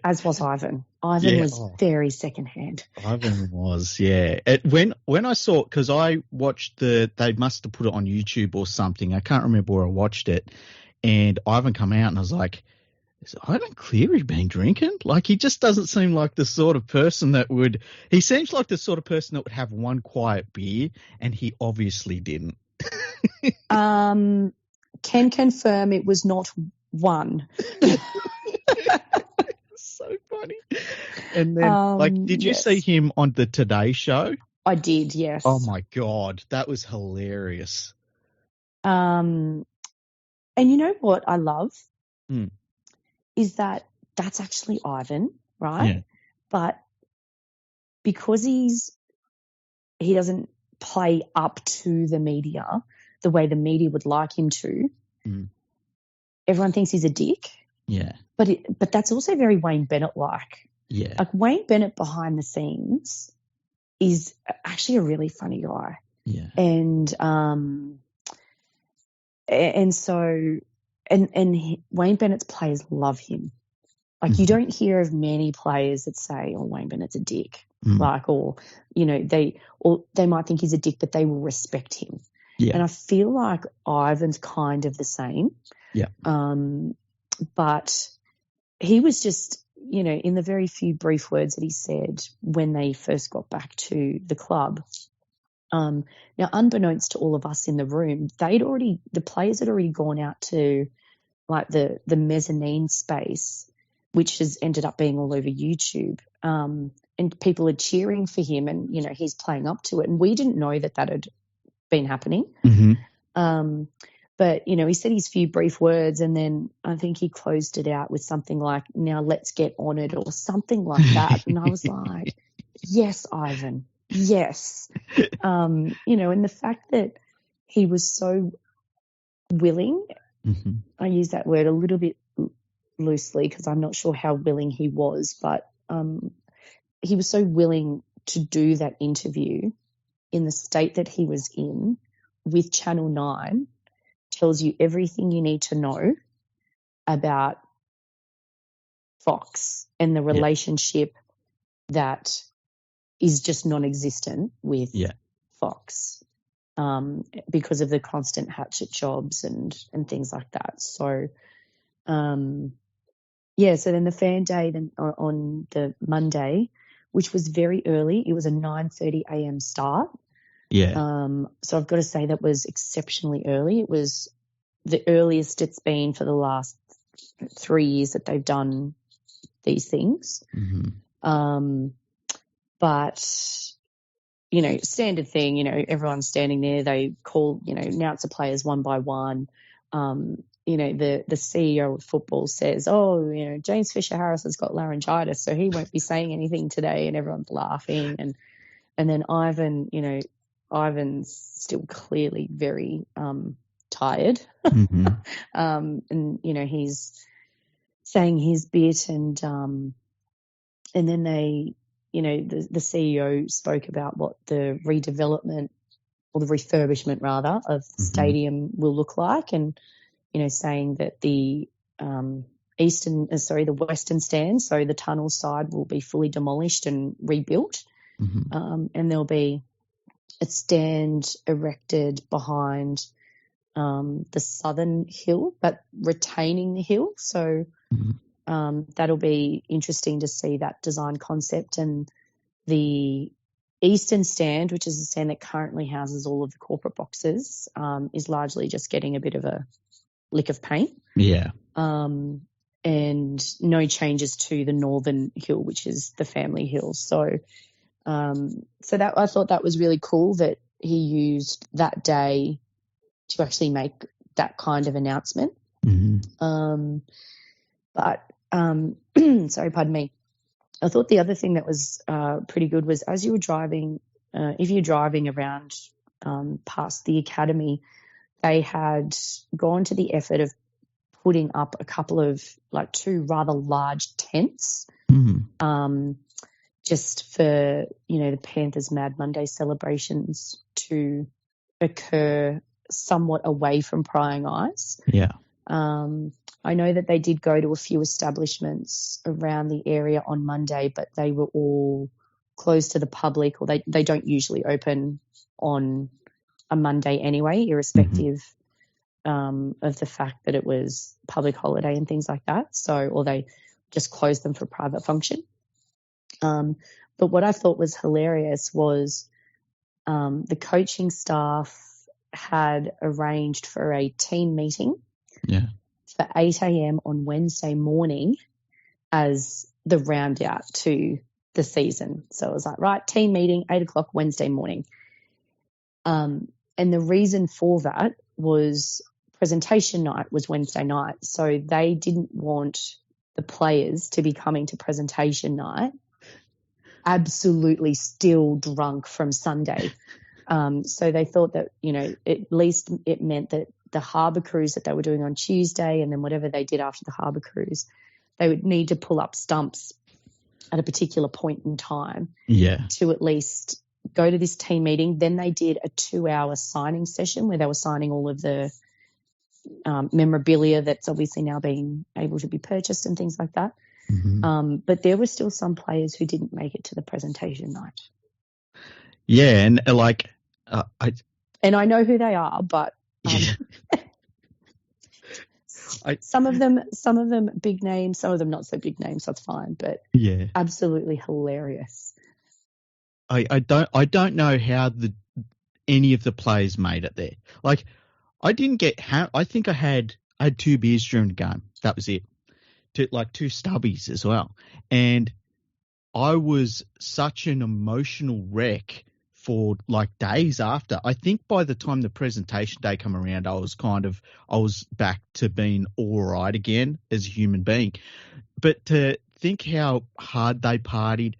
as was Ivan. Ivan was very secondhand. Ivan was, yeah. When I saw, because I watched they must have put it on YouTube or something. I can't remember where I watched it. And Ivan come out and I was like, has Ivan Cleary been drinking? Like, he just doesn't seem like the sort of person he seems like the sort of person that would have one quiet beer, and he obviously didn't. Can confirm it was not one. So funny. And then, did you see him on the Today Show? I did, yes. Oh my God, that was hilarious. And you know what I love is that's actually Ivan, right? Yeah. But because he doesn't play up to the media the way the media would like him to, everyone thinks he's a dick. Yeah. But that's also very Wayne Bennett-like. Yeah. Like Wayne Bennett behind the scenes is actually a really funny guy. Yeah. And Wayne Bennett's players love him. Like you don't hear of many players that say, "Oh, Wayne Bennett's a dick," like, or they might think he's a dick, but they will respect him. Yeah. And I feel like Ivan's kind of the same. Yeah. But he was just, in the very few brief words that he said when they first got back to the club. Now, unbeknownst to all of us in the room, the players had already gone out to like the mezzanine space, which has ended up being all over YouTube. And people are cheering for him and, he's playing up to it. And we didn't know that had been happening. Mm-hmm. But, he said his few brief words and then I think he closed it out with something like, "Now let's get on it," or something like that. And I was like, yes, Ivan, yes. And the fact that he was so willing, I use that word a little bit loosely because I'm not sure how willing he was, but he was so willing to do that interview in the state that he was in with Channel 9 tells you everything you need to know about Fox and the relationship that is just non-existent with Fox because of the constant hatchet jobs and things like that. So, so then the fan day then on the Monday, which was very early, it was a 9:30 a.m. start. Yeah. So I've got to say that was exceptionally early. It was the earliest it's been for the last 3 years that they've done these things. But, standard thing, everyone's standing there. They call, announce the players one by one. The CEO of football says, "Oh, James Fisher-Harris has got laryngitis, so he won't be saying anything today," and everyone's laughing. And then Ivan's still clearly very tired. And, he's saying his bit and then they, the CEO spoke about what the redevelopment or the refurbishment rather of the stadium will look like and, saying that the western stand, so the tunnel side will be fully demolished and rebuilt. And there'll be a stand erected behind the southern hill, but retaining the hill. So that'll be interesting to see that design concept. And the eastern stand, which is the stand that currently houses all of the corporate boxes, is largely just getting a bit of a lick of paint. Yeah. And no changes to the northern hill, which is the family hill. So that I thought that was really cool that he used that day to actually make that kind of announcement. Sorry, pardon me. I thought the other thing that was pretty good was as you were driving, if you're driving around past the academy, they had gone to the effort of putting up a couple of two rather large tents just for, the Panthers Mad Monday celebrations to occur somewhat away from prying eyes. Yeah. I know that they did go to a few establishments around the area on Monday, but they were all closed to the public, or they don't usually open on a Monday anyway, irrespective of the fact that it was public holiday and things like that. So, or they just closed them for private function. But what I thought was hilarious was the coaching staff had arranged for a team meeting for 8 a.m. on Wednesday morning as the round out to the season. So it was like, right, team meeting, 8 o'clock Wednesday morning. And the reason for that was presentation night was Wednesday night. So they didn't want the players to be coming to presentation night absolutely still drunk from Sunday. So they thought that, at least it meant that the harbour cruise that they were doing on Tuesday and then whatever they did after the harbour cruise, they would need to pull up stumps at a particular point in time to at least go to this team meeting. Then they did a 2-hour signing session where they were signing all of the memorabilia that's obviously now being able to be purchased and things like that. Mm-hmm. But there were still some players who didn't make it to the presentation night. Yeah, and I know who they are, but some of them big names, some of them not so big names. That's fine, but absolutely hilarious. I don't know how any of the players made it there. Like, I didn't get how. I think I had 2 beers during the game. That was it. 2 stubbies as well, and I was such an emotional wreck for days after. I think by the time the presentation day come around, I was back to being all right again as a human being. But to think how hard they partied,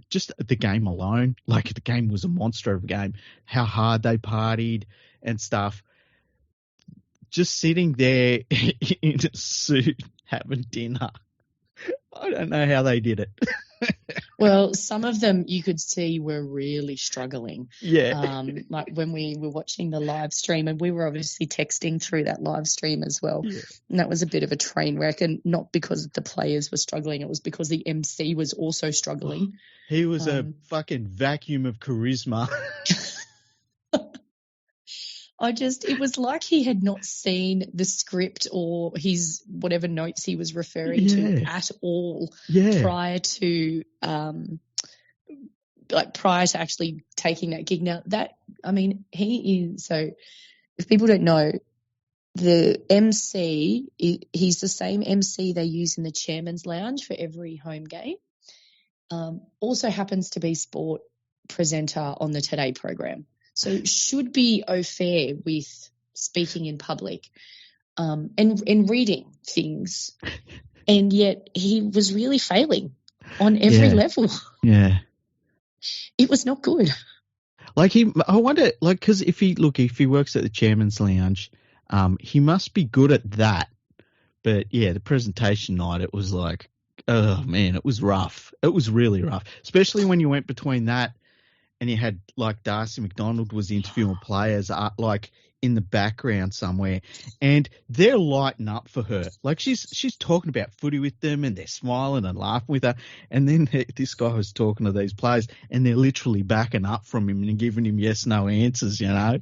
just the game alone, the game was a monster of a game, how hard they partied and stuff. Just sitting there in a suit having dinner. I don't know how they did it. Well, some of them you could see were really struggling. Yeah. Like when we were watching the live stream, and we were obviously texting through that live stream as well. Yeah. And that was a bit of a train wreck, and not because the players were struggling. It was because the MC was also struggling. He was a fucking vacuum of charisma. It was like he had not seen the script or his whatever notes he was referring to at all prior to actually taking that gig. Now he is, so if people don't know, the MC, he's the same MC they use in the Chairman's Lounge for every home game. Also happens to be sport presenter on the Today program. So should be au fair with speaking in public and reading things. And yet he was really failing on every level. Yeah. It was not good. I wonder, because if he works at the Chairman's Lounge, he must be good at that. But, yeah, the presentation night, it was oh, man, it was rough. It was really rough, especially when you went between that and you had Darcy McDonald was interviewing players in the background somewhere, and they're lighting up for her. She's talking about footy with them, and they're smiling and laughing with her. And then this guy was talking to these players, and they're literally backing up from him and giving him yes/no answers. Yeah,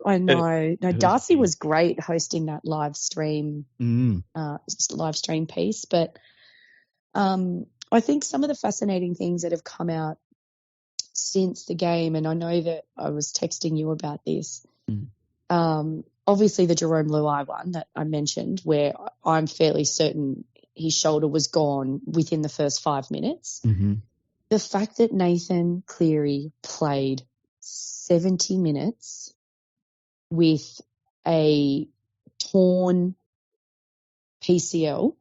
I know. No, Darcy was great hosting that live stream, live stream piece. But I think some of the fascinating things that have come out since the game, and I know that I was texting you about this, obviously the Jerome Luai one that I mentioned, where I'm fairly certain his shoulder was gone within the first 5 minutes. Mm-hmm. The fact that Nathan Cleary played 70 minutes with a torn PCL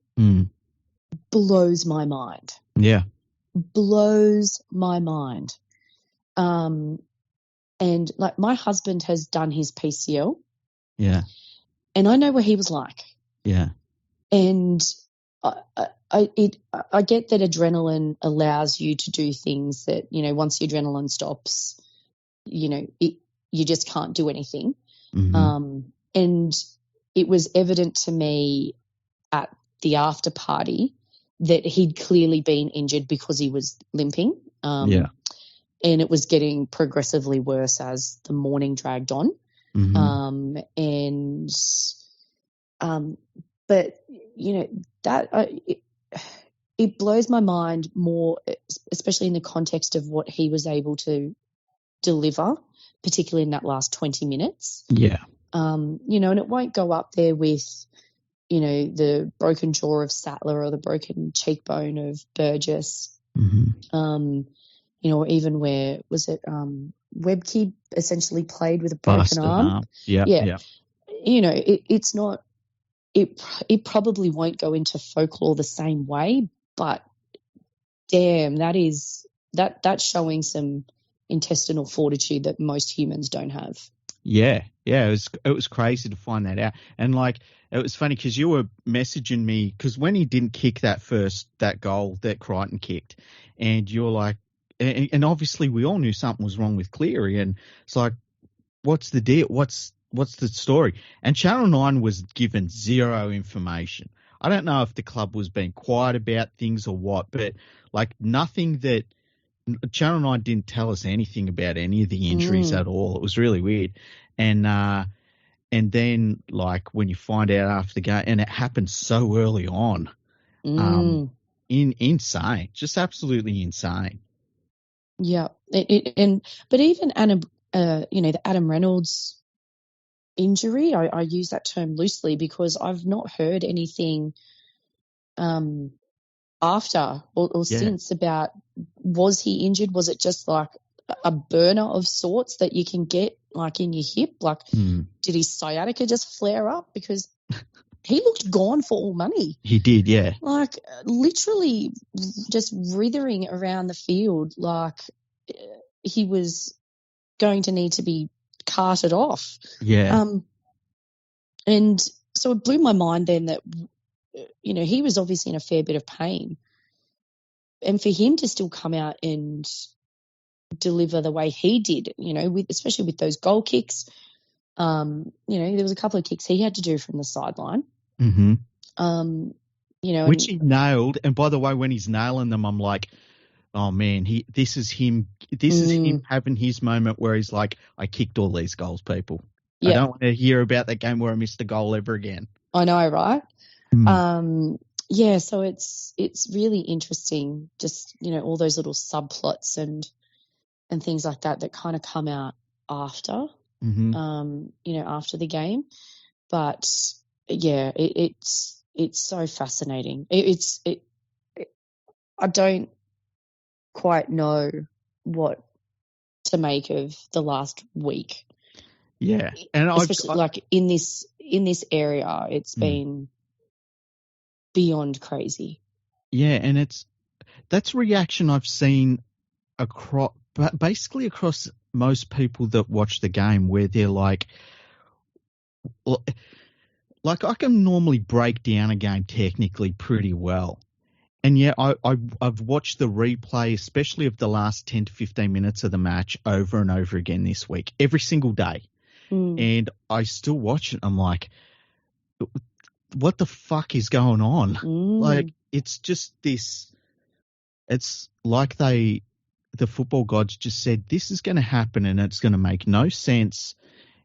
blows my mind. Yeah. Blows my mind. And my husband has done his PCL. Yeah. And I know what he was like. Yeah. And I get that adrenaline allows you to do things that, once your adrenaline stops, you just can't do anything. Mm-hmm. And it was evident to me at the after party that he'd clearly been injured because he was limping. And it was getting progressively worse as the morning dragged on. Mm-hmm. But it blows my mind more, especially in the context of what he was able to deliver, particularly in that last 20 minutes. Yeah. And it won't go up there with, the broken jaw of Sattler or the broken cheekbone of Burgess. Mm-hmm. Or even where was it? Webke essentially played with a broken arm. Yeah. It's not. It probably won't go into folklore the same way, but damn, that's showing some intestinal fortitude that most humans don't have. Yeah, it was crazy to find that out. And like, it was funny because you were messaging me because when he didn't kick that goal that Crichton kicked, and you're like, and obviously we all knew something was wrong with Cleary, and it's like, what's the deal? What's the story? And Channel 9 was given zero information. I don't know if the club was being quiet about things or what, but like nothing that Channel 9 didn't tell us anything about any of the injuries at all. It was really weird. And then like when you find out after the game, and it happened so early on, insane, just absolutely insane. Yeah. But even the Adam Reynolds injury, I use that term loosely because I've not heard anything after or since about, was he injured? Was it just like a burner of sorts that you can get like in your hip? Like, did his sciatica just flare up? Because he looked gone for all money. He did, yeah. Like literally just writhing around the field like he was going to need to be carted off. Yeah. And so it blew my mind then that, he was obviously in a fair bit of pain. And for him to still come out and deliver the way he did, especially with those goal kicks, there was a couple of kicks he had to do from the sideline. Mm-hmm. Which he nailed. And by the way, when he's nailing them, I'm like, oh man, this is him having his moment where he's like, I kicked all these goals, people. Yep. I don't want to hear about that game where I missed a goal ever again. I know, right? So it's really interesting, just, all those little subplots and things like that kind of come out after, after the game. But yeah, it's so fascinating. I don't quite know what to make of the last week. Yeah, and especially like in this area, it's been beyond crazy. Yeah, and that's a reaction I've seen basically across most people that watch the game, where they're like I can normally break down a game technically pretty well. And yeah, I've watched the replay, especially of the last 10 to 15 minutes of the match over and over again this week, every single day. And I still watch it. I'm like, what the fuck is going on? Like, it's just this, it's like the football gods just said, this is going to happen and it's going to make no sense.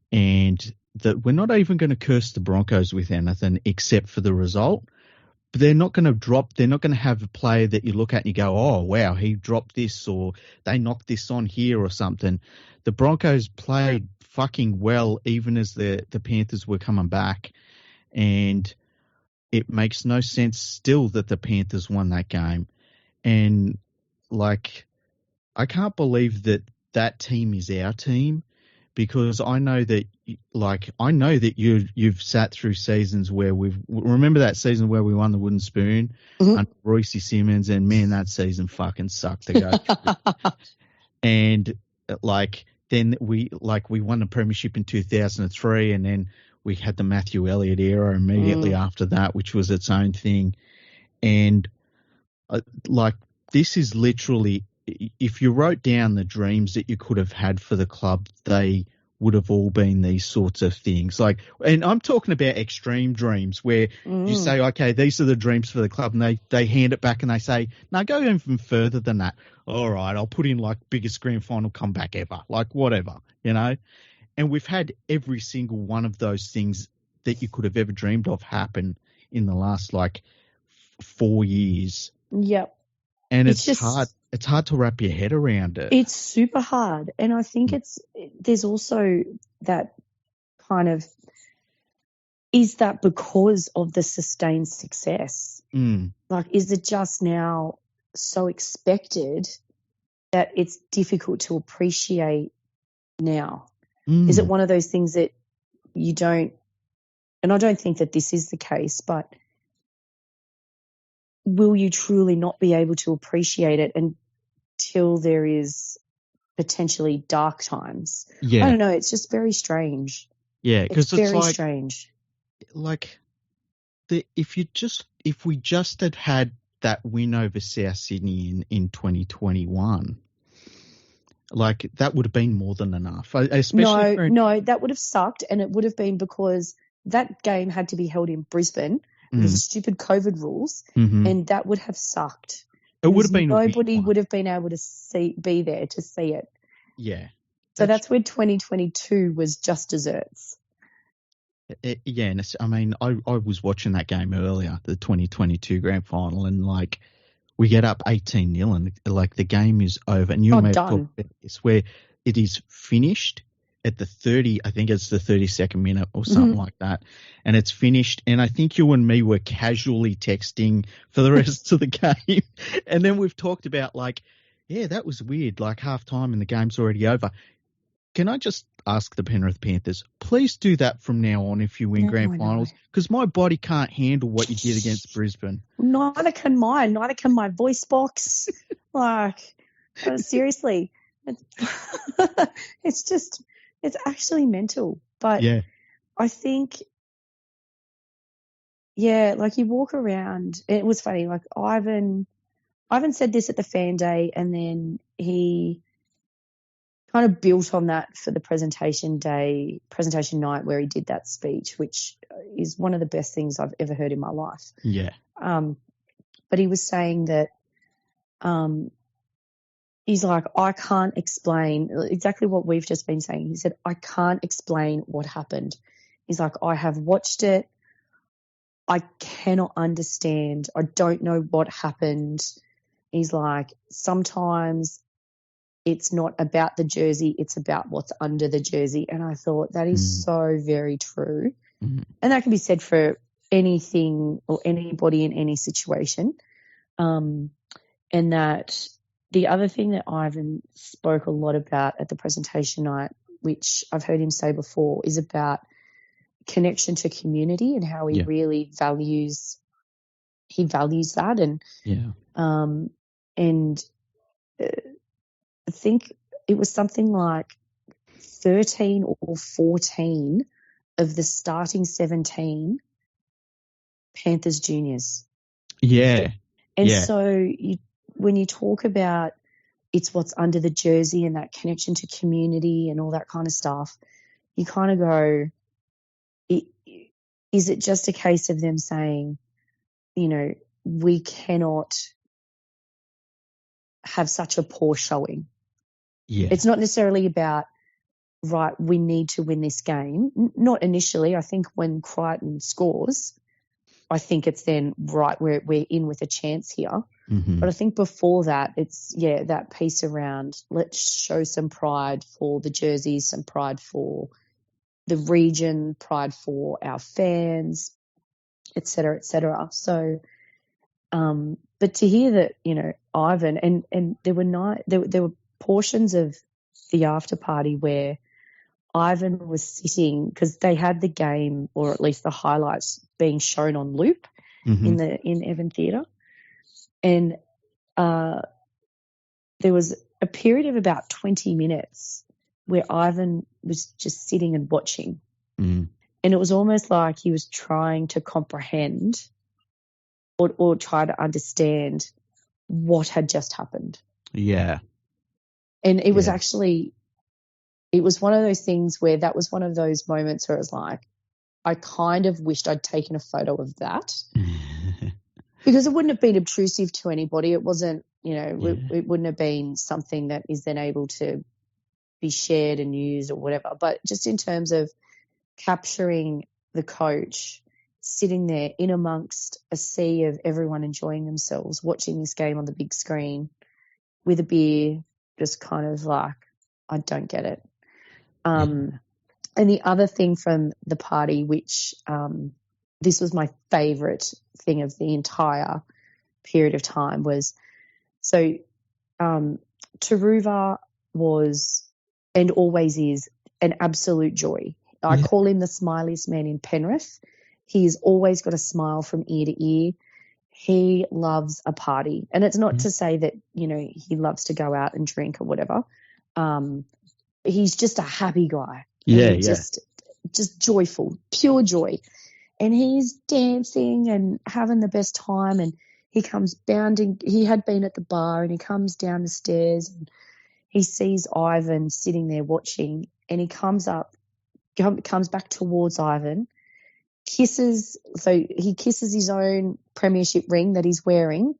And that we're not even going to curse the Broncos with anything except for the result. But they're not going to have a player that you look at and you go, oh, wow, he dropped this or they knocked this on here or something. The Broncos played fucking well even as the Panthers were coming back. And it makes no sense still that the Panthers won that game. And, like, I can't believe that team is our team, because I know that you've sat through seasons where remember that season where we won the Wooden Spoon under Royce Simmons, and man, that season fucking sucked to go through. And then we won the premiership in 2003, and then we had the Matthew Elliott era immediately after that, which was its own thing. And this is literally, if you wrote down the dreams that you could have had for the club, they would have all been these sorts of things. And I'm talking about extreme dreams where you say, okay, these are the dreams for the club, and they hand it back and they say, no, go even further than that. All right, I'll put in biggest grand final comeback ever, whatever, And we've had every single one of those things that you could have ever dreamed of happen in the last 4 years. Yep. And it's hard. It's hard to wrap your head around it. It's super hard. And I think there's also that kind of, is that because of the sustained success? Is it just now so expected that it's difficult to appreciate now? Is it one of those things that you don't, and I don't think that this is the case, but will you truly not be able to appreciate it until there is potentially dark times. Yeah. I don't know. It's just very strange. Yeah, because it's very like, strange. Like, if we just had that win over South Sydney in 2021, like that would have been more than enough. Especially no, that would have sucked, and it would have been because that game had to be held in Brisbane because of stupid COVID rules, and that would have sucked. It would have been nobody would have been able to be there to see it. Yeah. So that's where 2022 was just desserts. Yeah, and I mean, I was watching that game earlier, the 2022 grand final, and like we get up 18-0 and like the game is over. And you may have talked about this, where it is finished at the 30, I think it's the 32nd minute or something like that, and it's finished. And I think you and me were casually texting for the rest of the game, and then we've talked about like, yeah, that was weird, like half time and the game's already over. Can I just ask the Penrith Panthers, please do that from now on if you win grand finals, because my body can't handle what you did against Brisbane. Neither can mine. Neither can my voice box. Like, seriously, it's actually mental. But yeah. I think, yeah, like you walk around. It was funny. Like Ivan said this at the fan day, and then he kind of built on that for the presentation night where he did that speech, which is one of the best things I've ever heard in my life. Yeah. But he was saying that he's like, I can't explain exactly what we've just been saying. He said, I can't explain what happened. He's like, I have watched it. I cannot understand. I don't know what happened. He's like, sometimes it's not about the jersey, it's about what's under the jersey. And I thought that is so very true. And that can be said for anything or anybody in any situation. And that the other thing that Ivan spoke a lot about at the presentation night, which I've heard him say before, is about connection to community and how he really values that. And I think it was something like 13 or 14 of the starting 17 Panthers juniors. Yeah. And so when you talk about it's what's under the jersey and that connection to community and all that kind of stuff, you kind of go, is it just a case of them saying, you know, we cannot have such a poor showing? Yeah. It's not necessarily about, right, we need to win this game. Not initially. I think when Crichton scores, I think it's then, right, we're in with a chance here. But I think before that, it's, that piece around let's show some pride for the jerseys, some pride for the region, pride for our fans, et cetera, et cetera. So, but to hear that, you know, Ivan, and there were portions of the after party where Ivan was sitting, because they had the game, or at least the highlights, being shown on loop in Evan Theatre, and there was a period of about 20 minutes where Ivan was just sitting and watching, and it was almost like he was trying to comprehend or try to understand what had just happened. Yeah. And it was actually, it was one of those things where that was one of those moments where it was like, I kind of wished I'd taken a photo of that because it wouldn't have been obtrusive to anybody. It wasn't, you know, it wouldn't have been something that is then able to be shared and used or whatever. But just in terms of capturing the coach sitting there in amongst a sea of everyone enjoying themselves, watching this game on the big screen with a beer, just kind of like, I don't get it. And the other thing from the party, which this was my favourite thing of the entire period of time, was so Taruva was and always is an absolute joy. I call him the smiliest man in Penrith. He's always got a smile from ear to ear. He loves a party. And it's not to say that, you know, he loves to go out and drink or whatever, He's just a happy guy. Yeah, Just joyful, pure joy. And he's dancing and having the best time. And he comes bounding. He had been at the bar and he comes down the stairs and he sees Ivan sitting there watching. And he comes back towards Ivan, kisses his own premiership ring that he's wearing,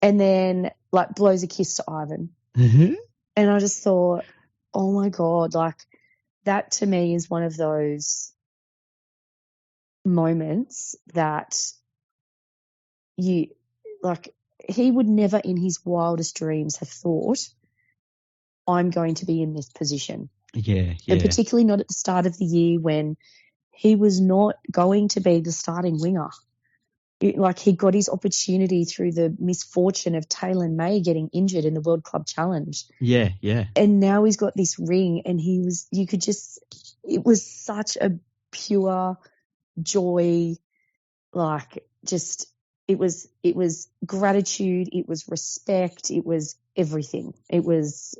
and then like blows a kiss to Ivan. Mm-hmm. And I just thought, oh my God, like that to me is one of those moments that he would never in his wildest dreams have thought, I'm going to be in this position. Yeah. And particularly not at the start of the year when he was not going to be the starting winger. He got his opportunity through the misfortune of Taylor May getting injured in the World Club Challenge. Yeah. And now he's got this ring and it was such a pure joy, it was gratitude, it was respect, it was everything. It was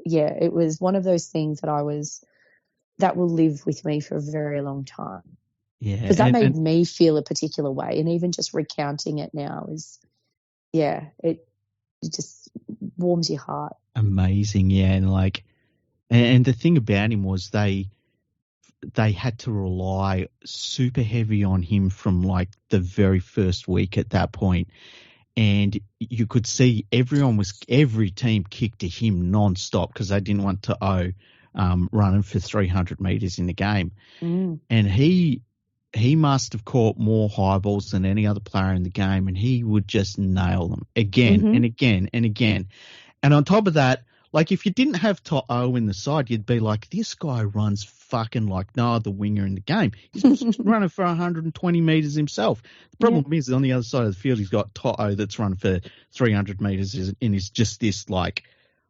one of those things that will live with me for a very long time. Yeah. Because that made me feel a particular way. And even just recounting it now it just warms your heart. Amazing. Yeah. And the thing about him was they had to rely super heavy on him from like the very first week at that point. And you could see every team kicked to him nonstop because they didn't want to owe running for 300 metres in the game. Mm. And he must have caught more high balls than any other player in the game, and he would just nail them again and again and again. And on top of that, like if you didn't have To'o in the side, you'd be like, this guy runs fucking like no other winger in the game. He's running for 120 metres himself. The problem is on the other side of the field, he's got To'o that's running for 300 metres and is just this like,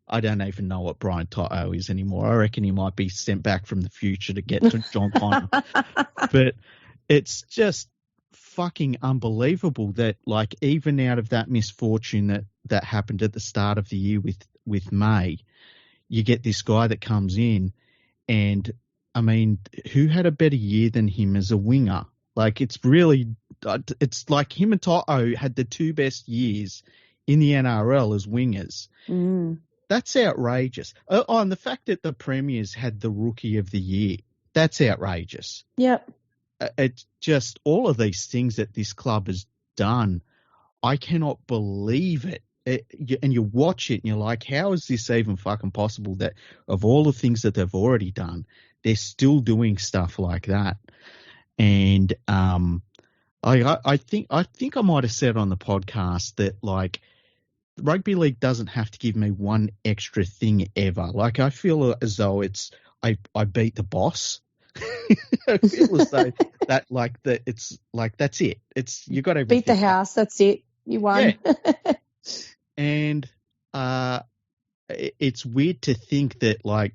I don't even know what Brian To'o is anymore. I reckon he might be sent back from the future to get to John Connor. But it's just fucking unbelievable that like even out of that misfortune that happened at the start of the year with May, you get this guy that comes in and, I mean, who had a better year than him as a winger? Like it's like him and To'o had the two best years in the NRL as wingers. Mm. That's outrageous. Oh, and the fact that the Premiers had the Rookie of the Year, that's outrageous. Yep. It's just all of these things that this club has done. I cannot believe it. And you watch it and you're like, how is this even fucking possible that of all the things that they've already done, they're still doing stuff like that? And I think I might have said on the podcast that like rugby league doesn't have to give me one extra thing ever. Like I feel as though I beat the boss. I feel as though it's like that's it. It's you got everything. Beat the house. That's it. You won. Yeah. And it's weird to think that like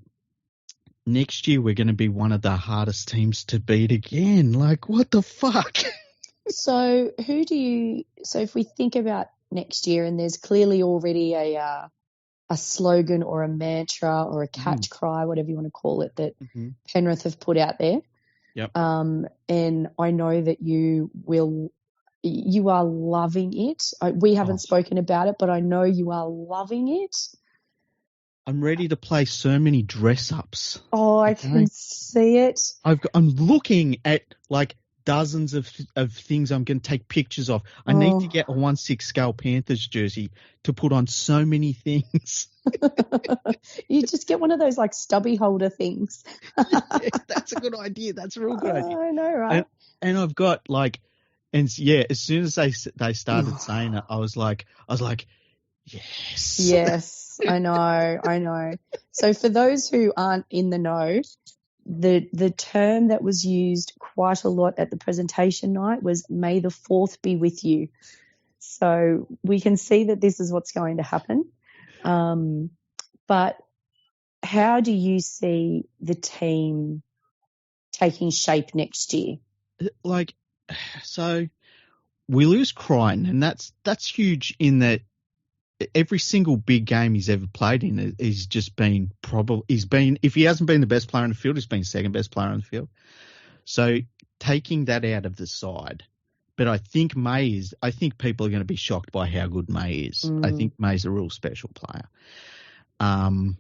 next year we're going to be one of the hardest teams to beat again. Like what the fuck? So if we think about next year, and there's clearly already a slogan or a mantra or a catch cry, whatever you want to call it, that Penrith have put out there. Yep. And I know that you are loving it. We haven't spoken about it, but I know you are loving it. I'm ready to play so many dress ups. Oh, I can see it. I'm looking at like dozens of things I'm going to take pictures of. I need to get a 1/6 scale Panthers jersey to put on so many things. You just get one of those like stubby holder things. Yeah, that's a good idea. That's a real good idea. I know, right? And I've got like, and yeah, as soon as they started saying it, I was like, yes. Yes, I know. So for those who aren't in the know, the term that was used quite a lot at the presentation night was "May the 4th be with you." So we can see that this is what's going to happen. But how do you see the team taking shape next year? Like, so we lose Crichton, and that's huge in that every single big game he's ever played in, he's just been if he hasn't been the best player on the field, he's been second best player on the field. So taking that out of the side, but I think people are going to be shocked by how good May is. I think May's a real special player. And,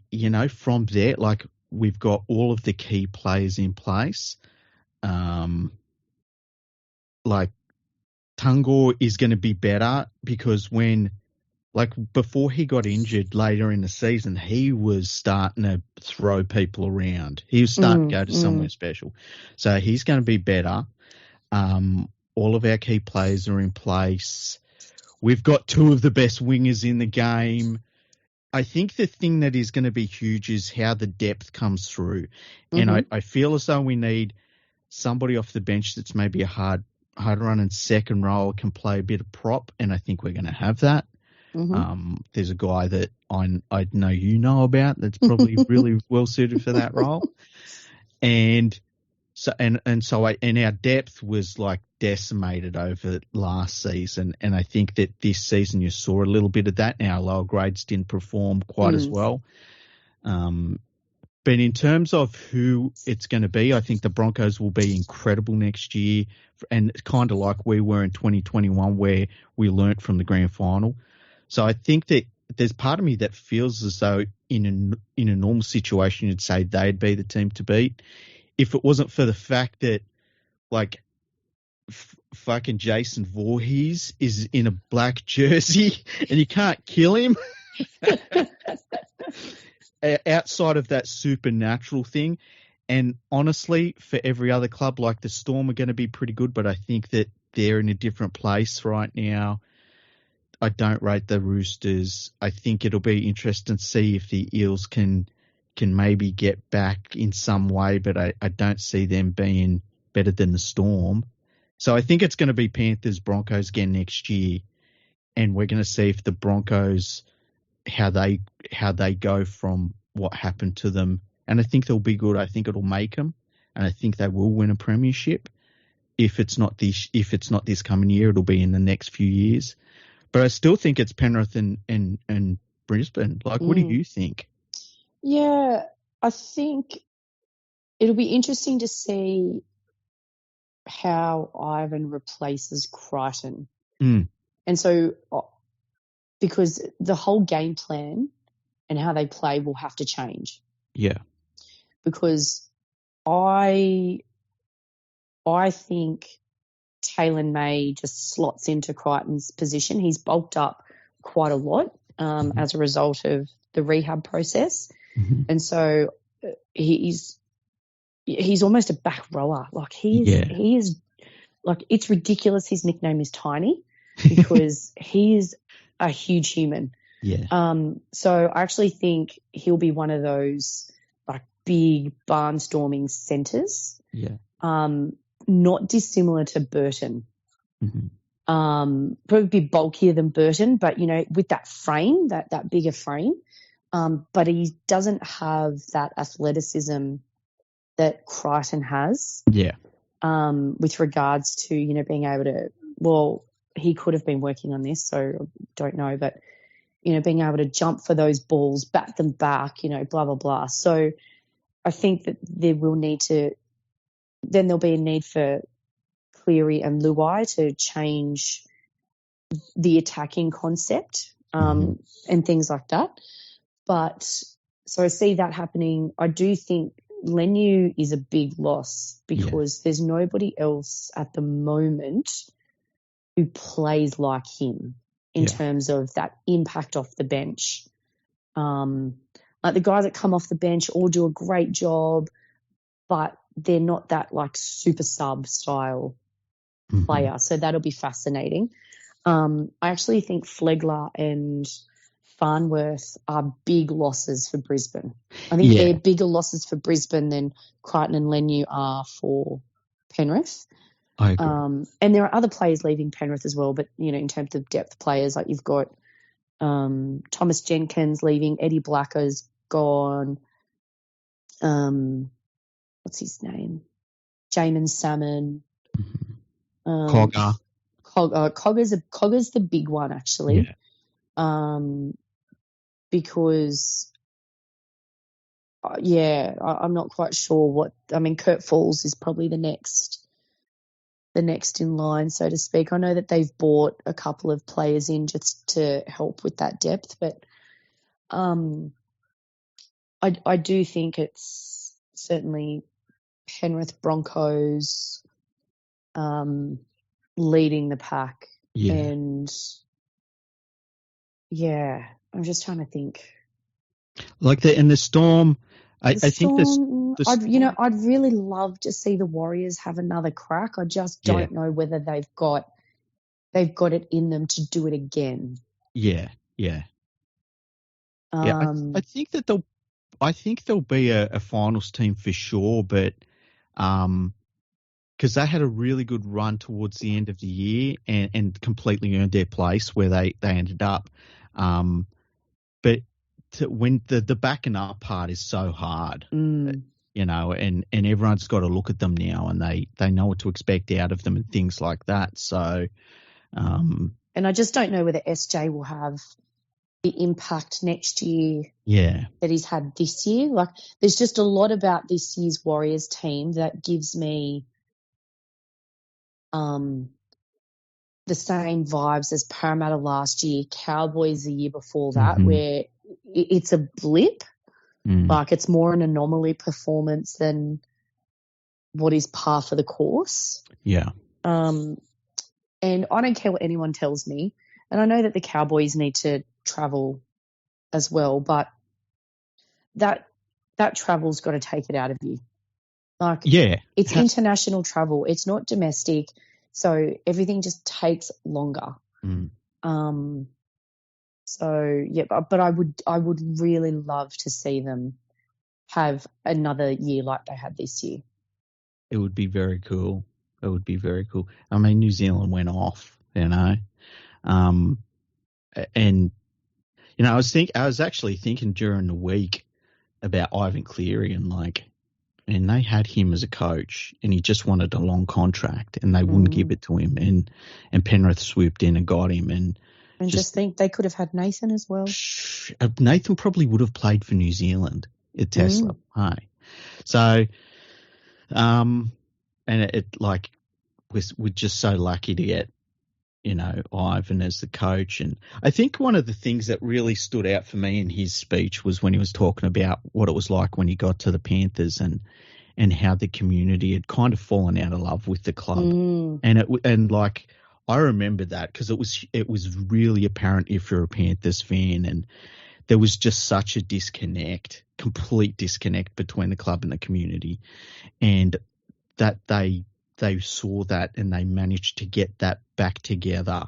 you know, from there, like, we've got all of the key players in place. Like, Tungor is going to be better because before he got injured later in the season, he was starting to throw people around. He was starting to go to somewhere special. So he's going to be better. All of our key players are in place. We've got two of the best wingers in the game. I think the thing that is going to be huge is how the depth comes through. And I feel as though we need somebody off the bench that's maybe a hard running second row, can play a bit of prop, and I think we're going to have that. There's a guy that I know you know about that's probably really well suited for that role. And our depth was like decimated over last season, and I think that this season you saw a little bit of that. Now, lower grades didn't perform quite as well. But in terms of who it's going to be, I think the Broncos will be incredible next year, and it's kind of like we were in 2021 where we learnt from the grand final. So I think that there's part of me that feels as though in a normal situation you'd say they'd be the team to beat. If it wasn't for the fact that, like, fucking Jason Voorhees is in a black jersey and you can't kill him outside of that supernatural thing. And honestly, for every other club, like the Storm are going to be pretty good, but I think that they're in a different place right now. I don't rate the Roosters. I think it'll be interesting to see if the Eels can maybe get back in some way, but I don't see them being better than the Storm. So I think it's going to be Panthers, Broncos again next year, and we're going to see if the Broncos, how they go from what happened to them. And I think they'll be good. I think it'll make them, and I think they will win a premiership. If it's not this coming year, it'll be in the next few years. But I still think it's Penrith and Brisbane. Like, what do you think? Yeah, I think it'll be interesting to see how Ivan replaces Crichton. And so, because the whole game plan and how they play will have to change. Yeah. Because I think Taylor May just slots into Crichton's position. He's bulked up quite a lot as a result of the rehab process. And so he's almost a back rower. Like he is like, it's ridiculous. His nickname is Tiny because he is a huge human. Yeah. So I actually think he'll be one of those like big barnstorming centers. Yeah. Not dissimilar to Burton. Probably be bulkier than Burton, but, you know, with that frame, that bigger frame. But he doesn't have that athleticism that Crichton has. Yeah. With regards to, you know, being able to, well, he could have been working on this, so I don't know, but, you know, being able to jump for those balls, bat them back, you know, blah, blah, blah. So I think that there'll be a need for Cleary and Luai to change the attacking concept and things like that. But so I see that happening. I do think Leniu is a big loss because there's nobody else at the moment who plays like him in terms of that impact off the bench. Like the guys that come off the bench all do a great job, but they're not that like super sub style player. So that'll be fascinating. I actually think Flegler and Farnworth are big losses for Brisbane. I think they're bigger losses for Brisbane than Crichton and Leniu are for Penrith. I agree. And there are other players leaving Penrith as well, but, you know, in terms of depth players, like you've got Thomas Jenkins leaving, Eddie Blacker's gone. What's his name? Jamin Salmon. Cogger. Cogger's the big one, actually. Yeah. Because, I'm not quite sure Kurt Falls is probably the next in line, so to speak. I know that they've bought a couple of players in just to help with that depth, but I do think it's certainly Penrith Broncos leading the pack. Yeah. And I'm just trying to think. Like the Storm, I think I'd really love to see the Warriors have another crack. I just don't know whether they've got it in them to do it again. Yeah. I think that they'll be a finals team for sure, but because they had a really good run towards the end of the year and completely earned their place where they ended up. But when the backing up part is so hard, and everyone's got to look at them now and they know what to expect out of them and things like that. So, and I just don't know whether SJ will have the impact next year that he's had this year. Like, there's just a lot about this year's Warriors team that gives me the same vibes as Parramatta last year, Cowboys the year before that, where it's a blip. Like, it's more an anomaly performance than what is par for the course. Yeah. And I don't care what anyone tells me. And I know that the Cowboys need to travel as well, but that travel's got to take it out of you. Like, it's international travel. It's not domestic. So everything just takes longer. But I would really love to see them have another year like they had this year. It would be very cool. I mean, New Zealand went off, and I was actually thinking during the week about Ivan Cleary and they had him as a coach and he just wanted a long contract and they wouldn't give it to him, and Penrith swooped in and got him, and just think they could have had Nathan as well. Nathan probably would have played for New Zealand at Tesla. Hey, so and we're just so lucky to get Ivan as the coach. And I think one of the things that really stood out for me in his speech was when he was talking about what it was like when he got to the Panthers and how the community had kind of fallen out of love with the club. And I remember that because it was really apparent if you're a Panthers fan, and there was just such a complete disconnect between the club and the community, and that they saw that and they managed to get that back together.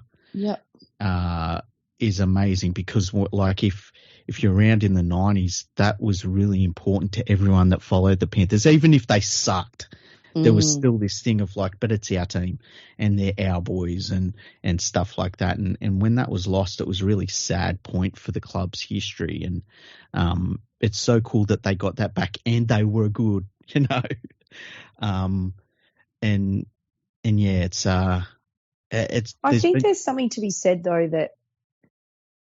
Is amazing, because if you're around in the 90s, that was really important to everyone that followed the Panthers. Even if they sucked, there was still this thing of but it's our team and they're our boys and stuff like that. And when that was lost, it was a really sad point for the club's history. And it's so cool that they got that back and they were good, I think there's something to be said though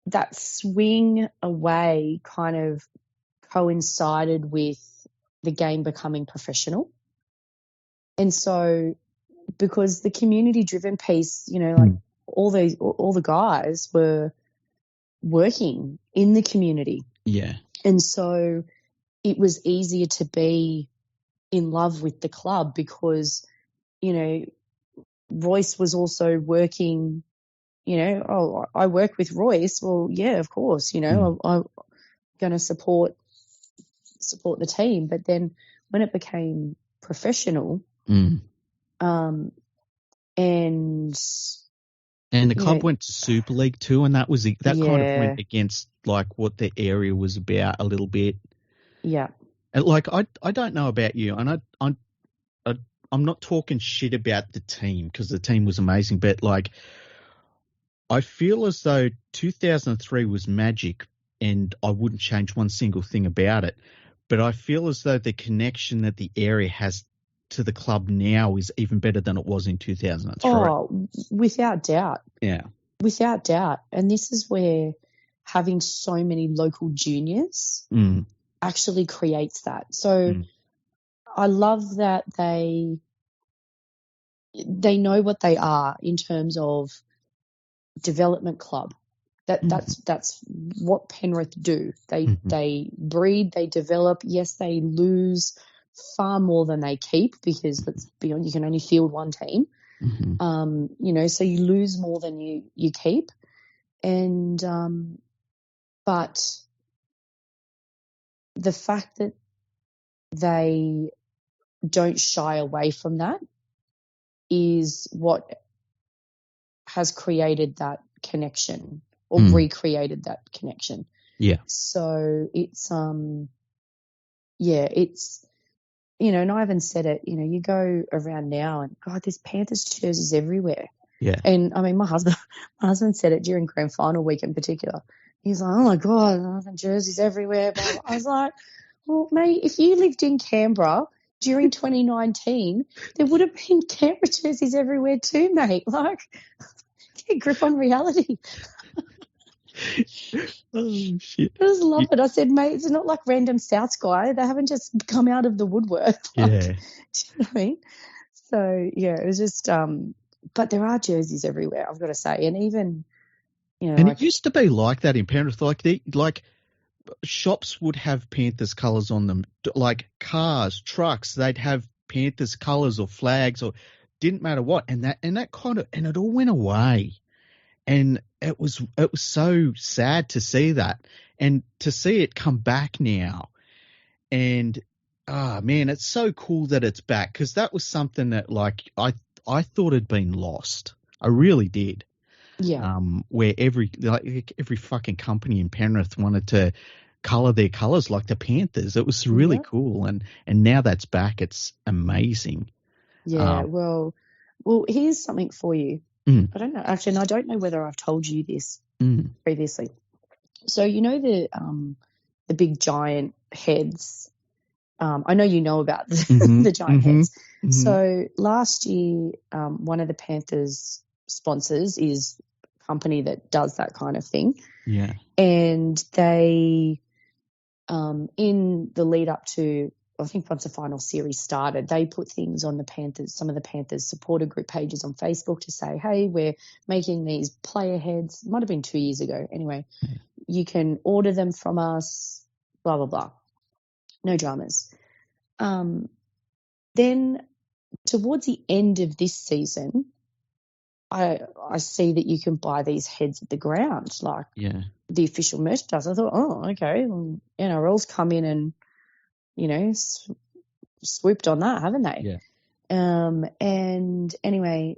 that swing away kind of coincided with the game becoming professional. And so, because the community driven piece, all the guys were working in the community. Yeah. And so it was easier to be in love with the club because, Royce was also working, I work with Royce. Well, yeah, of course, I'm going to support the team. But then when it became professional, and the club went to Super League too, and that kind of went against what the area was about a little bit. Yeah. And I don't know about you, and I'm not talking shit about the team because the team was amazing, but I feel as though 2003 was magic, and I wouldn't change one single thing about it. But I feel as though the connection that the area has to the club now is even better than it was in 2003. Oh, without doubt. Yeah. Without doubt. And this is where having so many local juniors actually creates that. So I love that they know what they are in terms of development club. That's what Penrith do. They breed, they develop. Yes, they lose far more than they keep because let's be honest, you can only field one team. So you lose more than you keep. And but the fact that they don't shy away from that is what has created that connection or recreated that connection. Yeah. So it's it's and I haven't said it, you go around now and God, there's Panthers jerseys everywhere. Yeah. And I mean my husband said it during grand final week in particular. He's like, oh my God, jerseys everywhere. But I was like, well, mate, if you lived in Canberra during 2019, there would have been Canberra jerseys everywhere too, mate. Like, get a grip on reality. Oh, shit. I just love it. I said, mate, it's not like random South guy. They haven't just come out of the woodwork. Like, Yeah. do you know what I mean? So, yeah, it was just but there are jerseys everywhere, I've got to say. And even, and it used to be like that in Penrith. Like shops would have Panthers colours on them. Like cars, trucks, they'd have Panthers colours or flags or didn't matter what. And that and it all went away. And it was so sad to see that and to see it come back now. And, man, it's so cool that it's back because that was something that, like, I thought had been lost. I really did. Yeah. Where every fucking company in Penrith wanted to colour their colours like the Panthers. It was really cool. And now that's back. It's amazing. Yeah, well, here's something for you. I don't know. Actually, and I don't know whether I've told you this previously. So the big giant heads. I know you know about the giant heads. So last year, one of the Panthers sponsors is a company that does that kind of thing. Yeah. And they, in the lead up to, I think once the final series started, they put things on some of the Panthers supporter group pages on Facebook to say, hey, we're making these player heads. Might have been 2 years ago. Anyway, you can order them from us, blah, blah, blah. No dramas. Then towards the end of this season, I see that you can buy these heads at the ground, like the official merchandise. I thought, oh, okay, well, NRL's come in and, swooped on that, haven't they? Yeah. And anyway,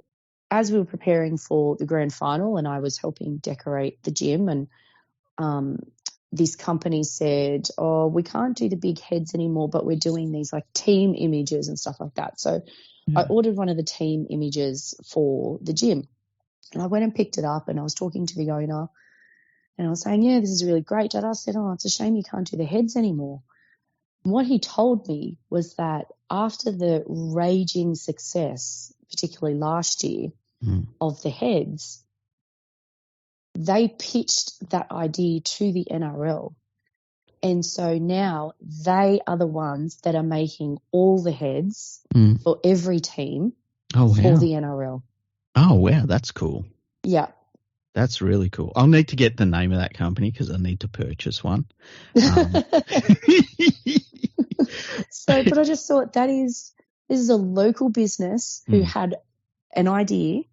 as we were preparing for the grand final and I was helping decorate the gym and this company said, oh, we can't do the big heads anymore, but we're doing these like team images and stuff like that. So I ordered one of the team images for the gym and I went and picked it up and I was talking to the owner and I was saying, yeah, this is really great. Dad, I said, oh, it's a shame you can't do the heads anymore. What he told me was that after the raging success, particularly last year, of the heads, they pitched that idea to the NRL. And so now they are the ones that are making all the heads for every team for the NRL. Oh, wow, that's cool. Yeah. That's really cool. I'll need to get the name of that company because I need to purchase one. So, but I just thought this is a local business who had an idea,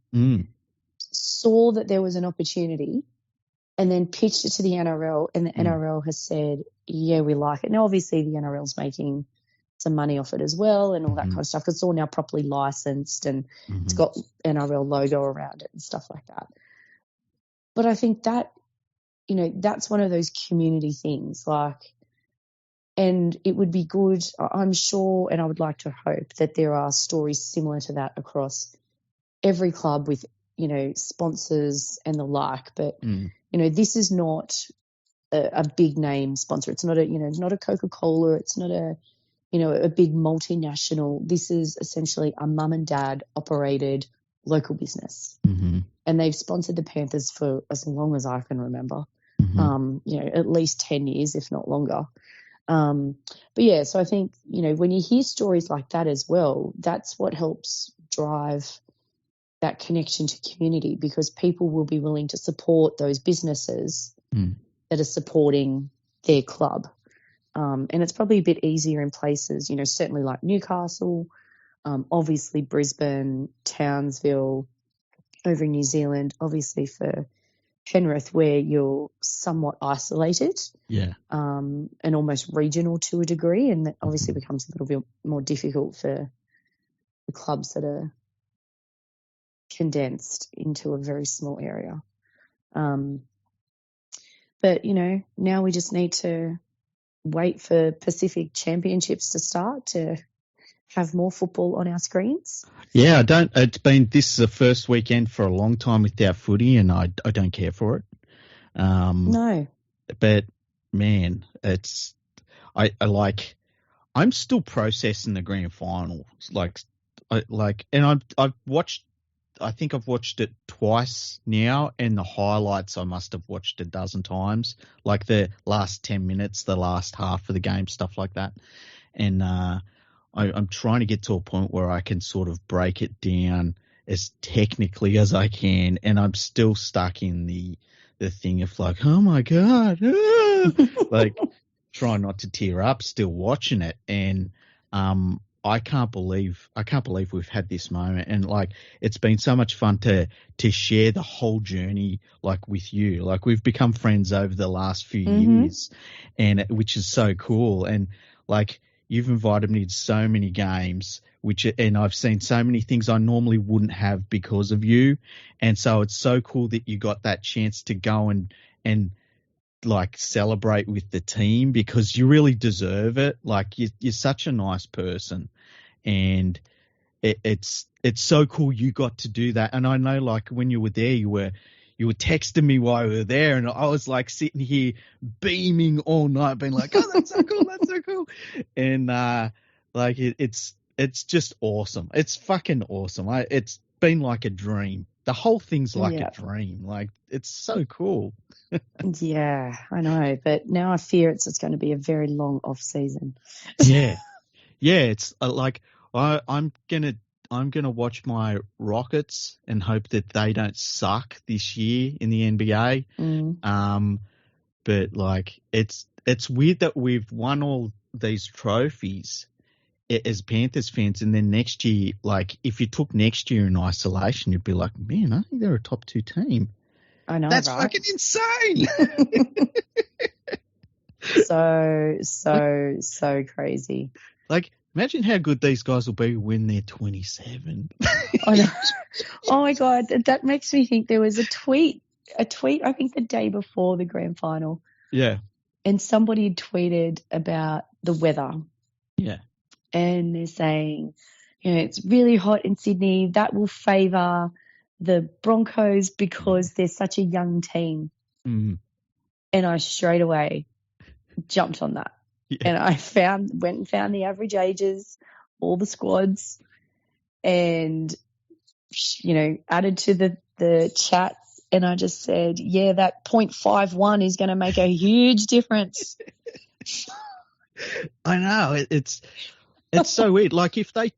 saw that there was an opportunity, and then pitched it to the NRL, and the NRL has said, yeah, we like it. Now, obviously, the NRL's making some money off it as well and all that kind of stuff because it's all now properly licensed and it's got NRL logo around it and stuff like that. But I think that, that's one of those community things, and it would be good, I'm sure, and I would like to hope that there are stories similar to that across every club with, sponsors and the like. But, this is not a big name sponsor. It's not a, it's not a Coca-Cola. It's not a, a big multinational. This is essentially a mum and dad operated local business. Mm-hmm. And they've sponsored the Panthers for as long as I can remember, Mm-hmm. at least 10 years, if not longer. But yeah, so I think, when you hear stories like that as well, that's what helps drive that connection to community, because people will be willing to support those businesses that are supporting their club. And it's probably a bit easier in places, certainly like Newcastle, obviously Brisbane, Townsville, over in New Zealand, obviously for Penrith, where you're somewhat isolated, and almost regional to a degree, and that obviously becomes a little bit more difficult for the clubs that are condensed into a very small area. But now we just need to wait for Pacific Championships to start to have more football on our screens. Yeah, this is the first weekend for a long time without footy, and I don't care for it. No. But man, I'm still processing the grand final. I think I've watched it twice now, and the highlights I must have watched a dozen times, like the last 10 minutes, the last half of the game, stuff like that. And I'm trying to get to a point where I can sort of break it down as technically as I can, and I'm still stuck in the thing of like, oh my God, like trying not to tear up still watching it. And I can't believe we've had this moment, and like it's been so much fun to share the whole journey like with you. Like we've become friends over the last few years, and which is so cool. And like you've invited me to so many games, and I've seen so many things I normally wouldn't have because of you. And so it's so cool that you got that chance to go and like celebrate with the team, because you really deserve it. Like you're such a nice person, and it's so cool you got to do that. And I know like when you were there, you were texting me while we were there, and I was like sitting here beaming all night, being like, oh, that's so cool, that's so cool. And like it's just awesome. It's fucking awesome. It's been like a dream. The whole thing's like a dream. Like it's so cool. Yeah, I know, but now I fear it's going to be a very long off season. Yeah, it's like I'm gonna watch my Rockets and hope that they don't suck this year in the NBA. But like it's weird that we've won all these trophies as Panthers fans, and then next year, like if you took next year in isolation, you'd be like, man, I think they're a top 2 team. I know, that's right? fucking insane. so crazy. Like, imagine how good these guys will be when they're 27. I know. Oh my God, that makes me think there was a tweet, I think the day before the grand final. Yeah. And somebody had tweeted about the weather. Yeah. And they're saying, it's really hot in Sydney. That will favour the Broncos because they're such a young team. And I straight away jumped on that. Yeah. And I went and found the average ages, all the squads, and, added to the chats. And I just said, yeah, that 0.51 is going to make a huge difference. I know. It's so weird. Like if they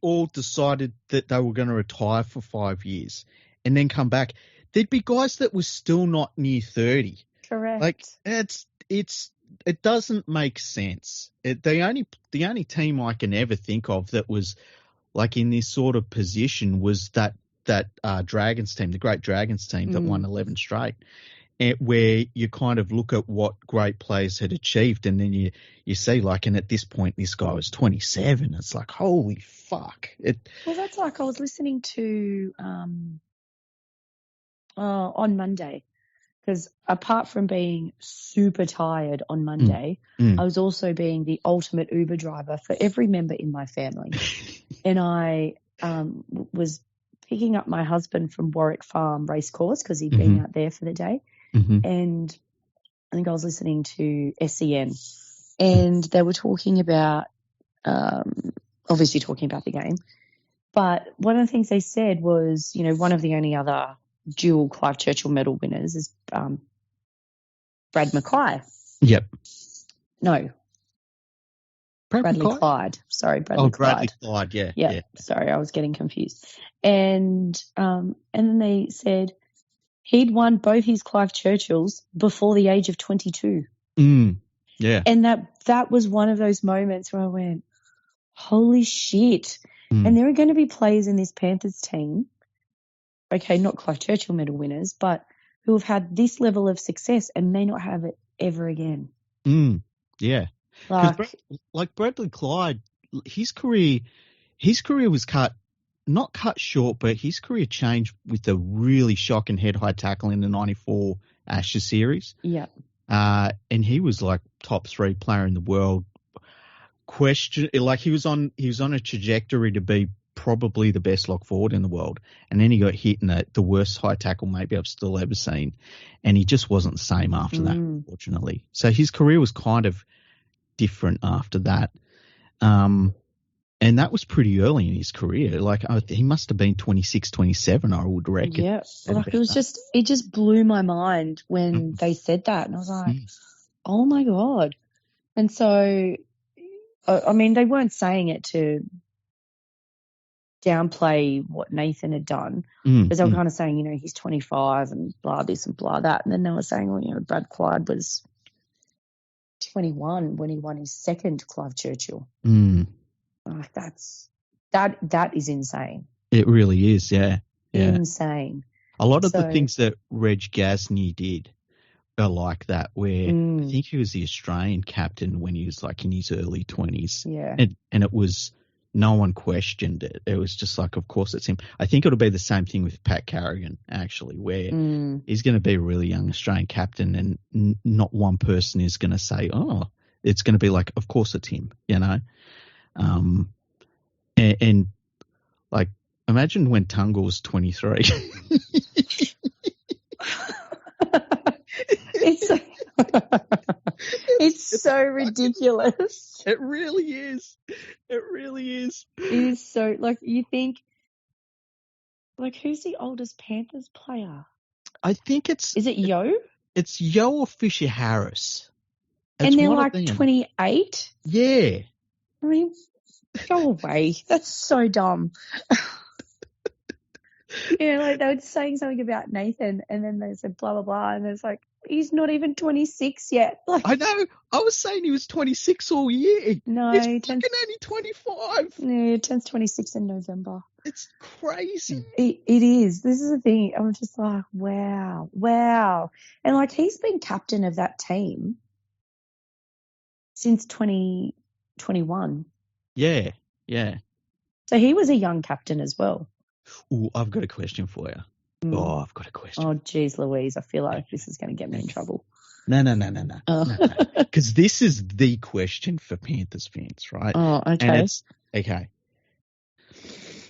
all decided that they were going to retire for 5 years and then come back, there'd be guys that were still not near 30. Correct. Like it doesn't make sense. The only team I can ever think of that was like in this sort of position was that Dragons team, the Great Dragons team that won 11 straight. Where you kind of look at what great players had achieved, and then you see like, and at this point this guy was 27. It's like, holy fuck. Well, that's like I was listening to on Monday, because apart from being super tired on Monday, I was also being the ultimate Uber driver for every member in my family. And I was picking up my husband from Warwick Farm Racecourse because he'd been out there for the day. And I think I was listening to SEN, and they were talking about, obviously talking about the game. But one of the things they said was, one of the only other dual Clive Churchill medal winners is Brad Mackay. Yep. No. Bradley Mackay? Clyde. Sorry, Bradley Clyde. Bradley Clyde, yeah. Yeah. Sorry, I was getting confused. And then they said he'd won both his Clive Churchills before the age of 22. Yeah. And that was one of those moments where I went, holy shit. And there are going to be players in this Panthers team, okay, not Clive Churchill medal winners, but who have had this level of success and may not have it ever again. Yeah. Like Bradley Clyde, his career was not cut short, but his career changed with a really shocking head-high tackle in the 94 Ashes series. Yeah. And he was like top 3 player in the world. He was on a trajectory to be probably the best lock forward in the world, and then he got hit in the worst high tackle maybe I've still ever seen, and he just wasn't the same after that, unfortunately. So his career was kind of different after that, and that was pretty early in his career. Like he must have been 26, 27, I would reckon. Yeah, like it just blew my mind when they said that, and I was like, oh my God. And so, I mean, they weren't saying it to downplay what Nathan had done, because they were kind of saying, he's 25 and blah this and blah that, and then they were saying, well, Brad Clyde was 21 when he won his second Clive Churchill. Like that is insane. It really is, yeah. Insane. A lot of the things that Reg Gasnier did are like that, where I think he was the Australian captain when he was like in his early 20s. Yeah. And it was, no one questioned it. It was just like, of course it's him. I think it'll be the same thing with Pat Carrigan, actually, where he's going to be a really young Australian captain, and not one person is going to say, oh, it's going to be like, of course it's him, and like, imagine when Tunga was 23. It's so ridiculous. It really is. It really is. It is so, like, you think, like, who's the oldest Panthers player? I think is it Yo? It's Yo or Fisher Harris. And they're like 28? Yeah. I mean, go away. That's so dumb. Like they were saying something about Nathan, and then they said blah, blah, blah, and it's like, he's not even 26 yet. Like, I know. I was saying he was 26 all year. No, he's fucking only 25. Yeah, he turns 26 in November. It's crazy. It is. This is the thing. I'm just like, wow. And like, he's been captain of that team since 2021. Yeah. So he was a young captain as well. Ooh, I've got a question for you. Oh, I've got a question. Oh, geez, Louise. I feel like this is going to get me in trouble. No. Because this is the question for Panthers fans, right? Oh, okay. And it's, okay.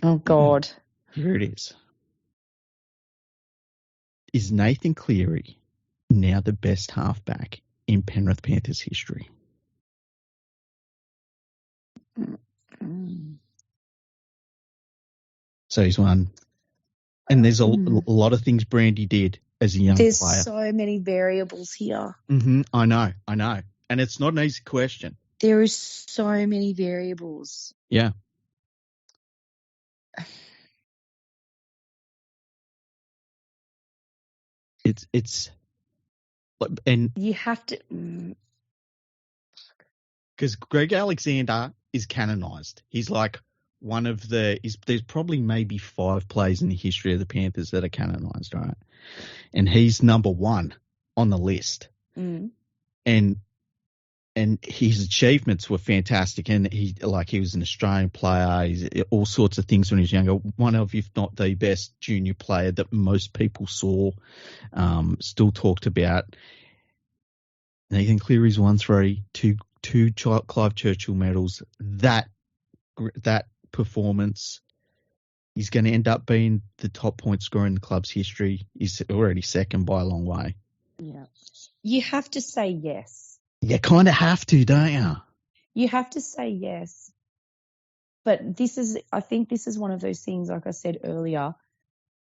Oh, God. Here it is. Is Nathan Cleary now the best halfback in Penrith Panthers history? So he's won. And there's a lot of things Brandy did as a young player. There's so many variables here. I know. And it's not an easy question. There is so many variables. Yeah. It's and you have to, because Greg Alexander is canonised. He's like one of there's probably maybe 5 players in the history of the Panthers that are canonised, right? And he's number 1 on the list. And his achievements were fantastic. And he was an Australian player. He's all sorts of things when he was younger. One of, if not the best junior player that most people saw, still talked about. Nathan Cleary's won 3, two Clive Churchill medals. That performance, he's going to end up being the top point scorer in the club's history. He's already second by a long way. Yeah. You have to say yes. You kind of have to, don't you? You have to say yes. But I think this is one of those things, like I said earlier,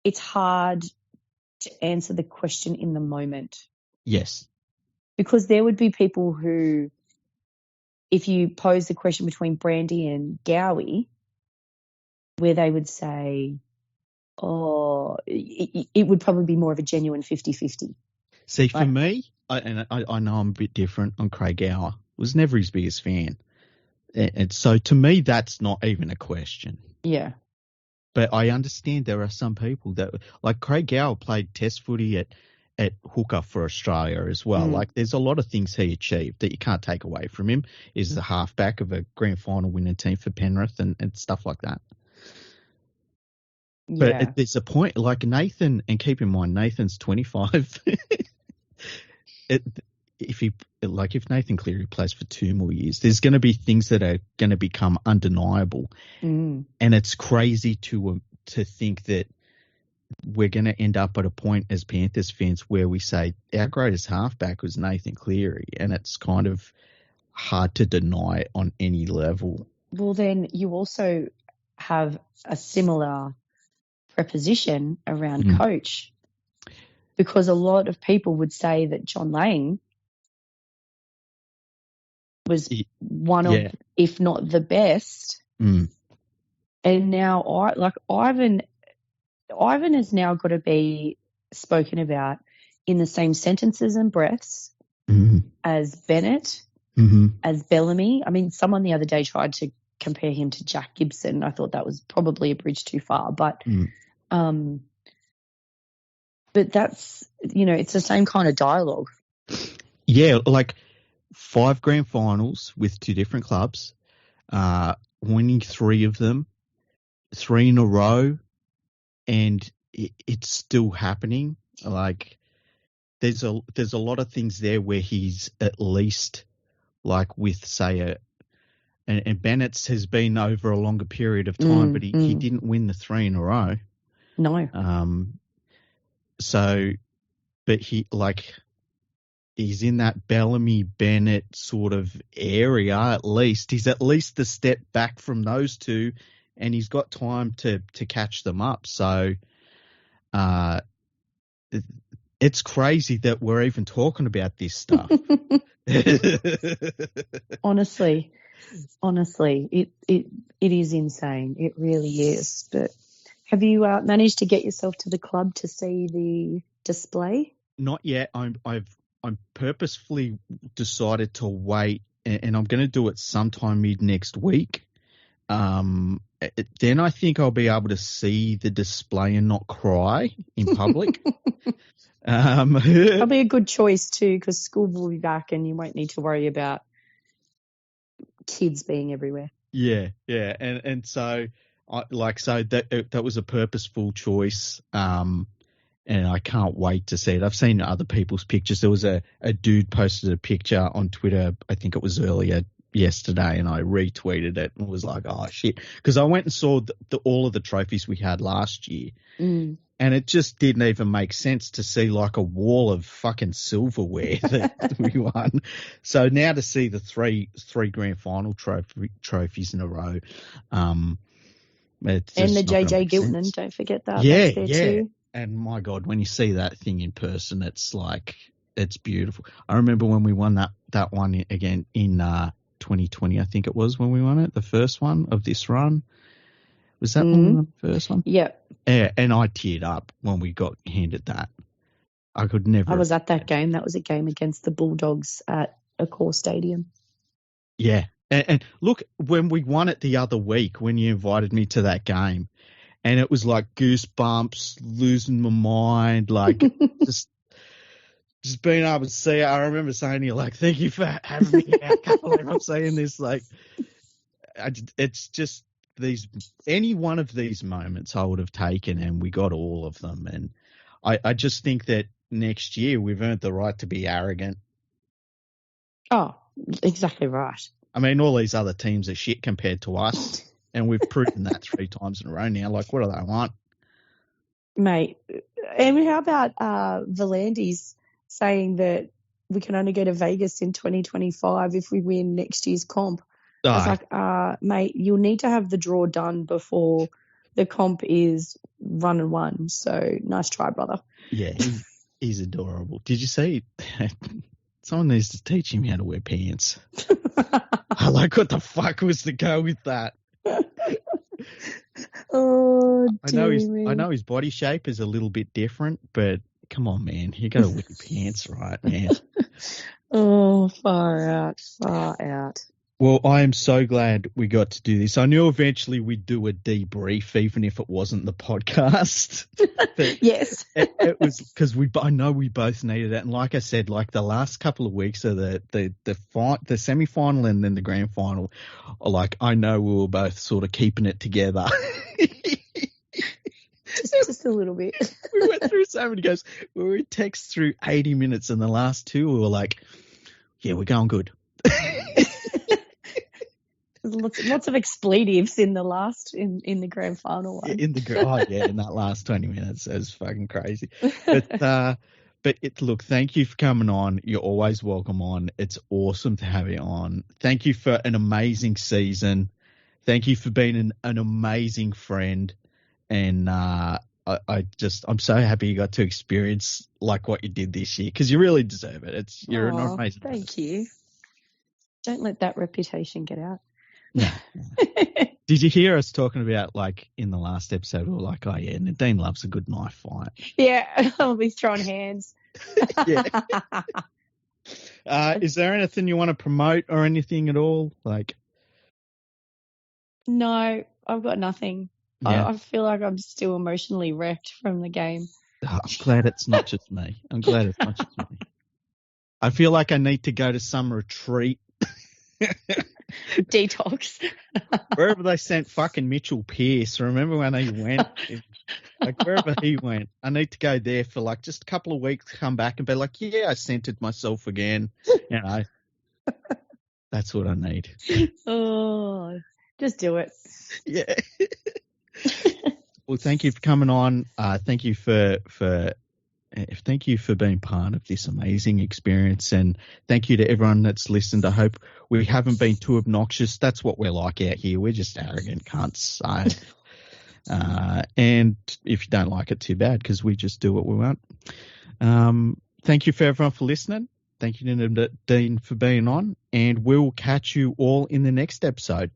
it's hard to answer the question in the moment. Yes. Because there would be people who, if you pose the question between Brandy and Gowie, where they would say, oh, it would probably be more of a genuine 50-50. See, for me, I know I'm a bit different on Craig Gower. Was never his biggest fan. And so to me, that's not even a question. Yeah. But I understand there are some people that, like Craig Gower played test footy at hooker for Australia as well. Like there's a lot of things he achieved that you can't take away from him. He's the halfback of a grand final winning team for Penrith and stuff like that. Yeah. But there's a point, like Nathan, and keep in mind, Nathan's 25. If Nathan Cleary plays for 2 more years, there's going to be things that are going to become undeniable. And it's crazy to think that we're going to end up at a point as Panthers fans where we say our greatest halfback was Nathan Cleary, and it's kind of hard to deny on any level. Well, then you also have a similar preposition around coach, because a lot of people would say that John Lang was one of, if not the best. And now Ivan has now got to be spoken about in the same sentences and breaths as Bennett, as Bellamy. I mean, someone the other day tried to compare him to Jack Gibson. I thought that was probably a bridge too far, but that's, it's the same kind of dialogue. Yeah, like 5 grand finals with 2 different clubs, winning 3 of them, 3 in a row, and it's still happening. Like there's a lot of things there where he's at least, like with say and Bennett's has been over a longer period of time, but he didn't win the 3 in a row. No. So, but he's in that Bellamy Bennett sort of area at least. He's at least a step back from those 2, and he's got time to catch them up. So, it's crazy that we're even talking about this stuff. Honestly, it is insane. It really is. But have you managed to get yourself to the club to see the display? Not yet. I'm purposefully decided to wait, and I'm going to do it sometime mid next week. Then I think I'll be able to see the display and not cry in public. Probably a good choice too, because school will be back and you won't need to worry about kids being everywhere. Yeah, and so that was a purposeful choice. And I can't wait to see it. I've seen other people's pictures. There was a dude posted a picture on Twitter, I think it was earlier yesterday, and I retweeted it and was like, oh, shit. Because I went and saw all of the trophies we had last year, and it just didn't even make sense to see like a wall of fucking silverware that we won. So now to see the three grand final trophies in a row. And the JJ Giltinan, don't forget that. Yeah, that's there too. And my God, when you see that thing in person, it's beautiful. I remember when we won that one again in 2020, I think it was when we won it, the first one of this run. Was that when we won the first one? Yeah. Yeah, and I teared up when we got handed that. I could never. I was at that game. That was a game against the Bulldogs at Accor Stadium. Yeah. And look, when we won it the other week, when you invited me to that game, and it was like goosebumps, losing my mind, like just being able to see it. I remember saying to you, like, thank you for having me here. I can't believe I'm saying this. Like, it's just any one of these moments I would have taken, and we got all of them. And I just think that next year we've earned the right to be arrogant. Oh, exactly right. I mean, all these other teams are shit compared to us. And we've proven that 3 times in a row now. Like, what do they want? Mate, and how about Volandis saying that we can only go to Vegas in 2025 if we win next year's comp. I was like, mate, you'll need to have the draw done before the comp is run and won. So nice try, brother. Yeah, he's adorable. Did you see? Someone needs to teach him how to wear pants. I like, what the fuck was the go with that? Oh, I know his body shape is a little bit different, but come on, man, you got to wear pants, right, man? Oh, far out. Well, I am so glad we got to do this. I knew eventually we'd do a debrief, even if it wasn't the podcast. Yes. it was because I know we both needed it. And like I said, like the last couple of weeks of the semi-final and then the grand final, like I know we were both sort of keeping it together. Just a little bit. We went through so many goes. We were text through 80 minutes, and the last two we were like, yeah, we're going good. Lots of expletives in the last in the grand final one. In that last 20 minutes, it was fucking crazy. But look, thank you for coming on. You're always welcome on. It's awesome to have you on. Thank you for an amazing season. Thank you for being an amazing friend. And I'm so happy you got to experience like what you did this year, because you really deserve it. You're an amazing person. Thank you. Don't let that reputation get out. No. Did you hear us talking about, like, in the last episode, we were like, oh, yeah, Nadine loves a good knife fight. Yeah, I'll be throwing hands. Yeah. Is there anything you want to promote or anything at all? Like, no, I've got nothing. Yeah. I feel like I'm still emotionally wrecked from the game. I'm glad it's not just me. I feel like I need to go to some retreat. Detox. Wherever they sent fucking Mitchell Pearce. Remember when he went? Like, wherever he went, I need to go there for like just a couple of weeks, come back and be like, yeah, I centered myself again. You know, that's what I need. Oh, just do it. Yeah. Well, thank you for coming on. Thank you for being part of this amazing experience, and thank you to everyone that's listened. I hope we haven't been too obnoxious. That's what we're like out here. We're just arrogant cunts. So, and if you don't like it, too bad, because we just do what we want. Thank you for everyone for listening. Thank you to Nadine for being on, and we'll catch you all in the next episode.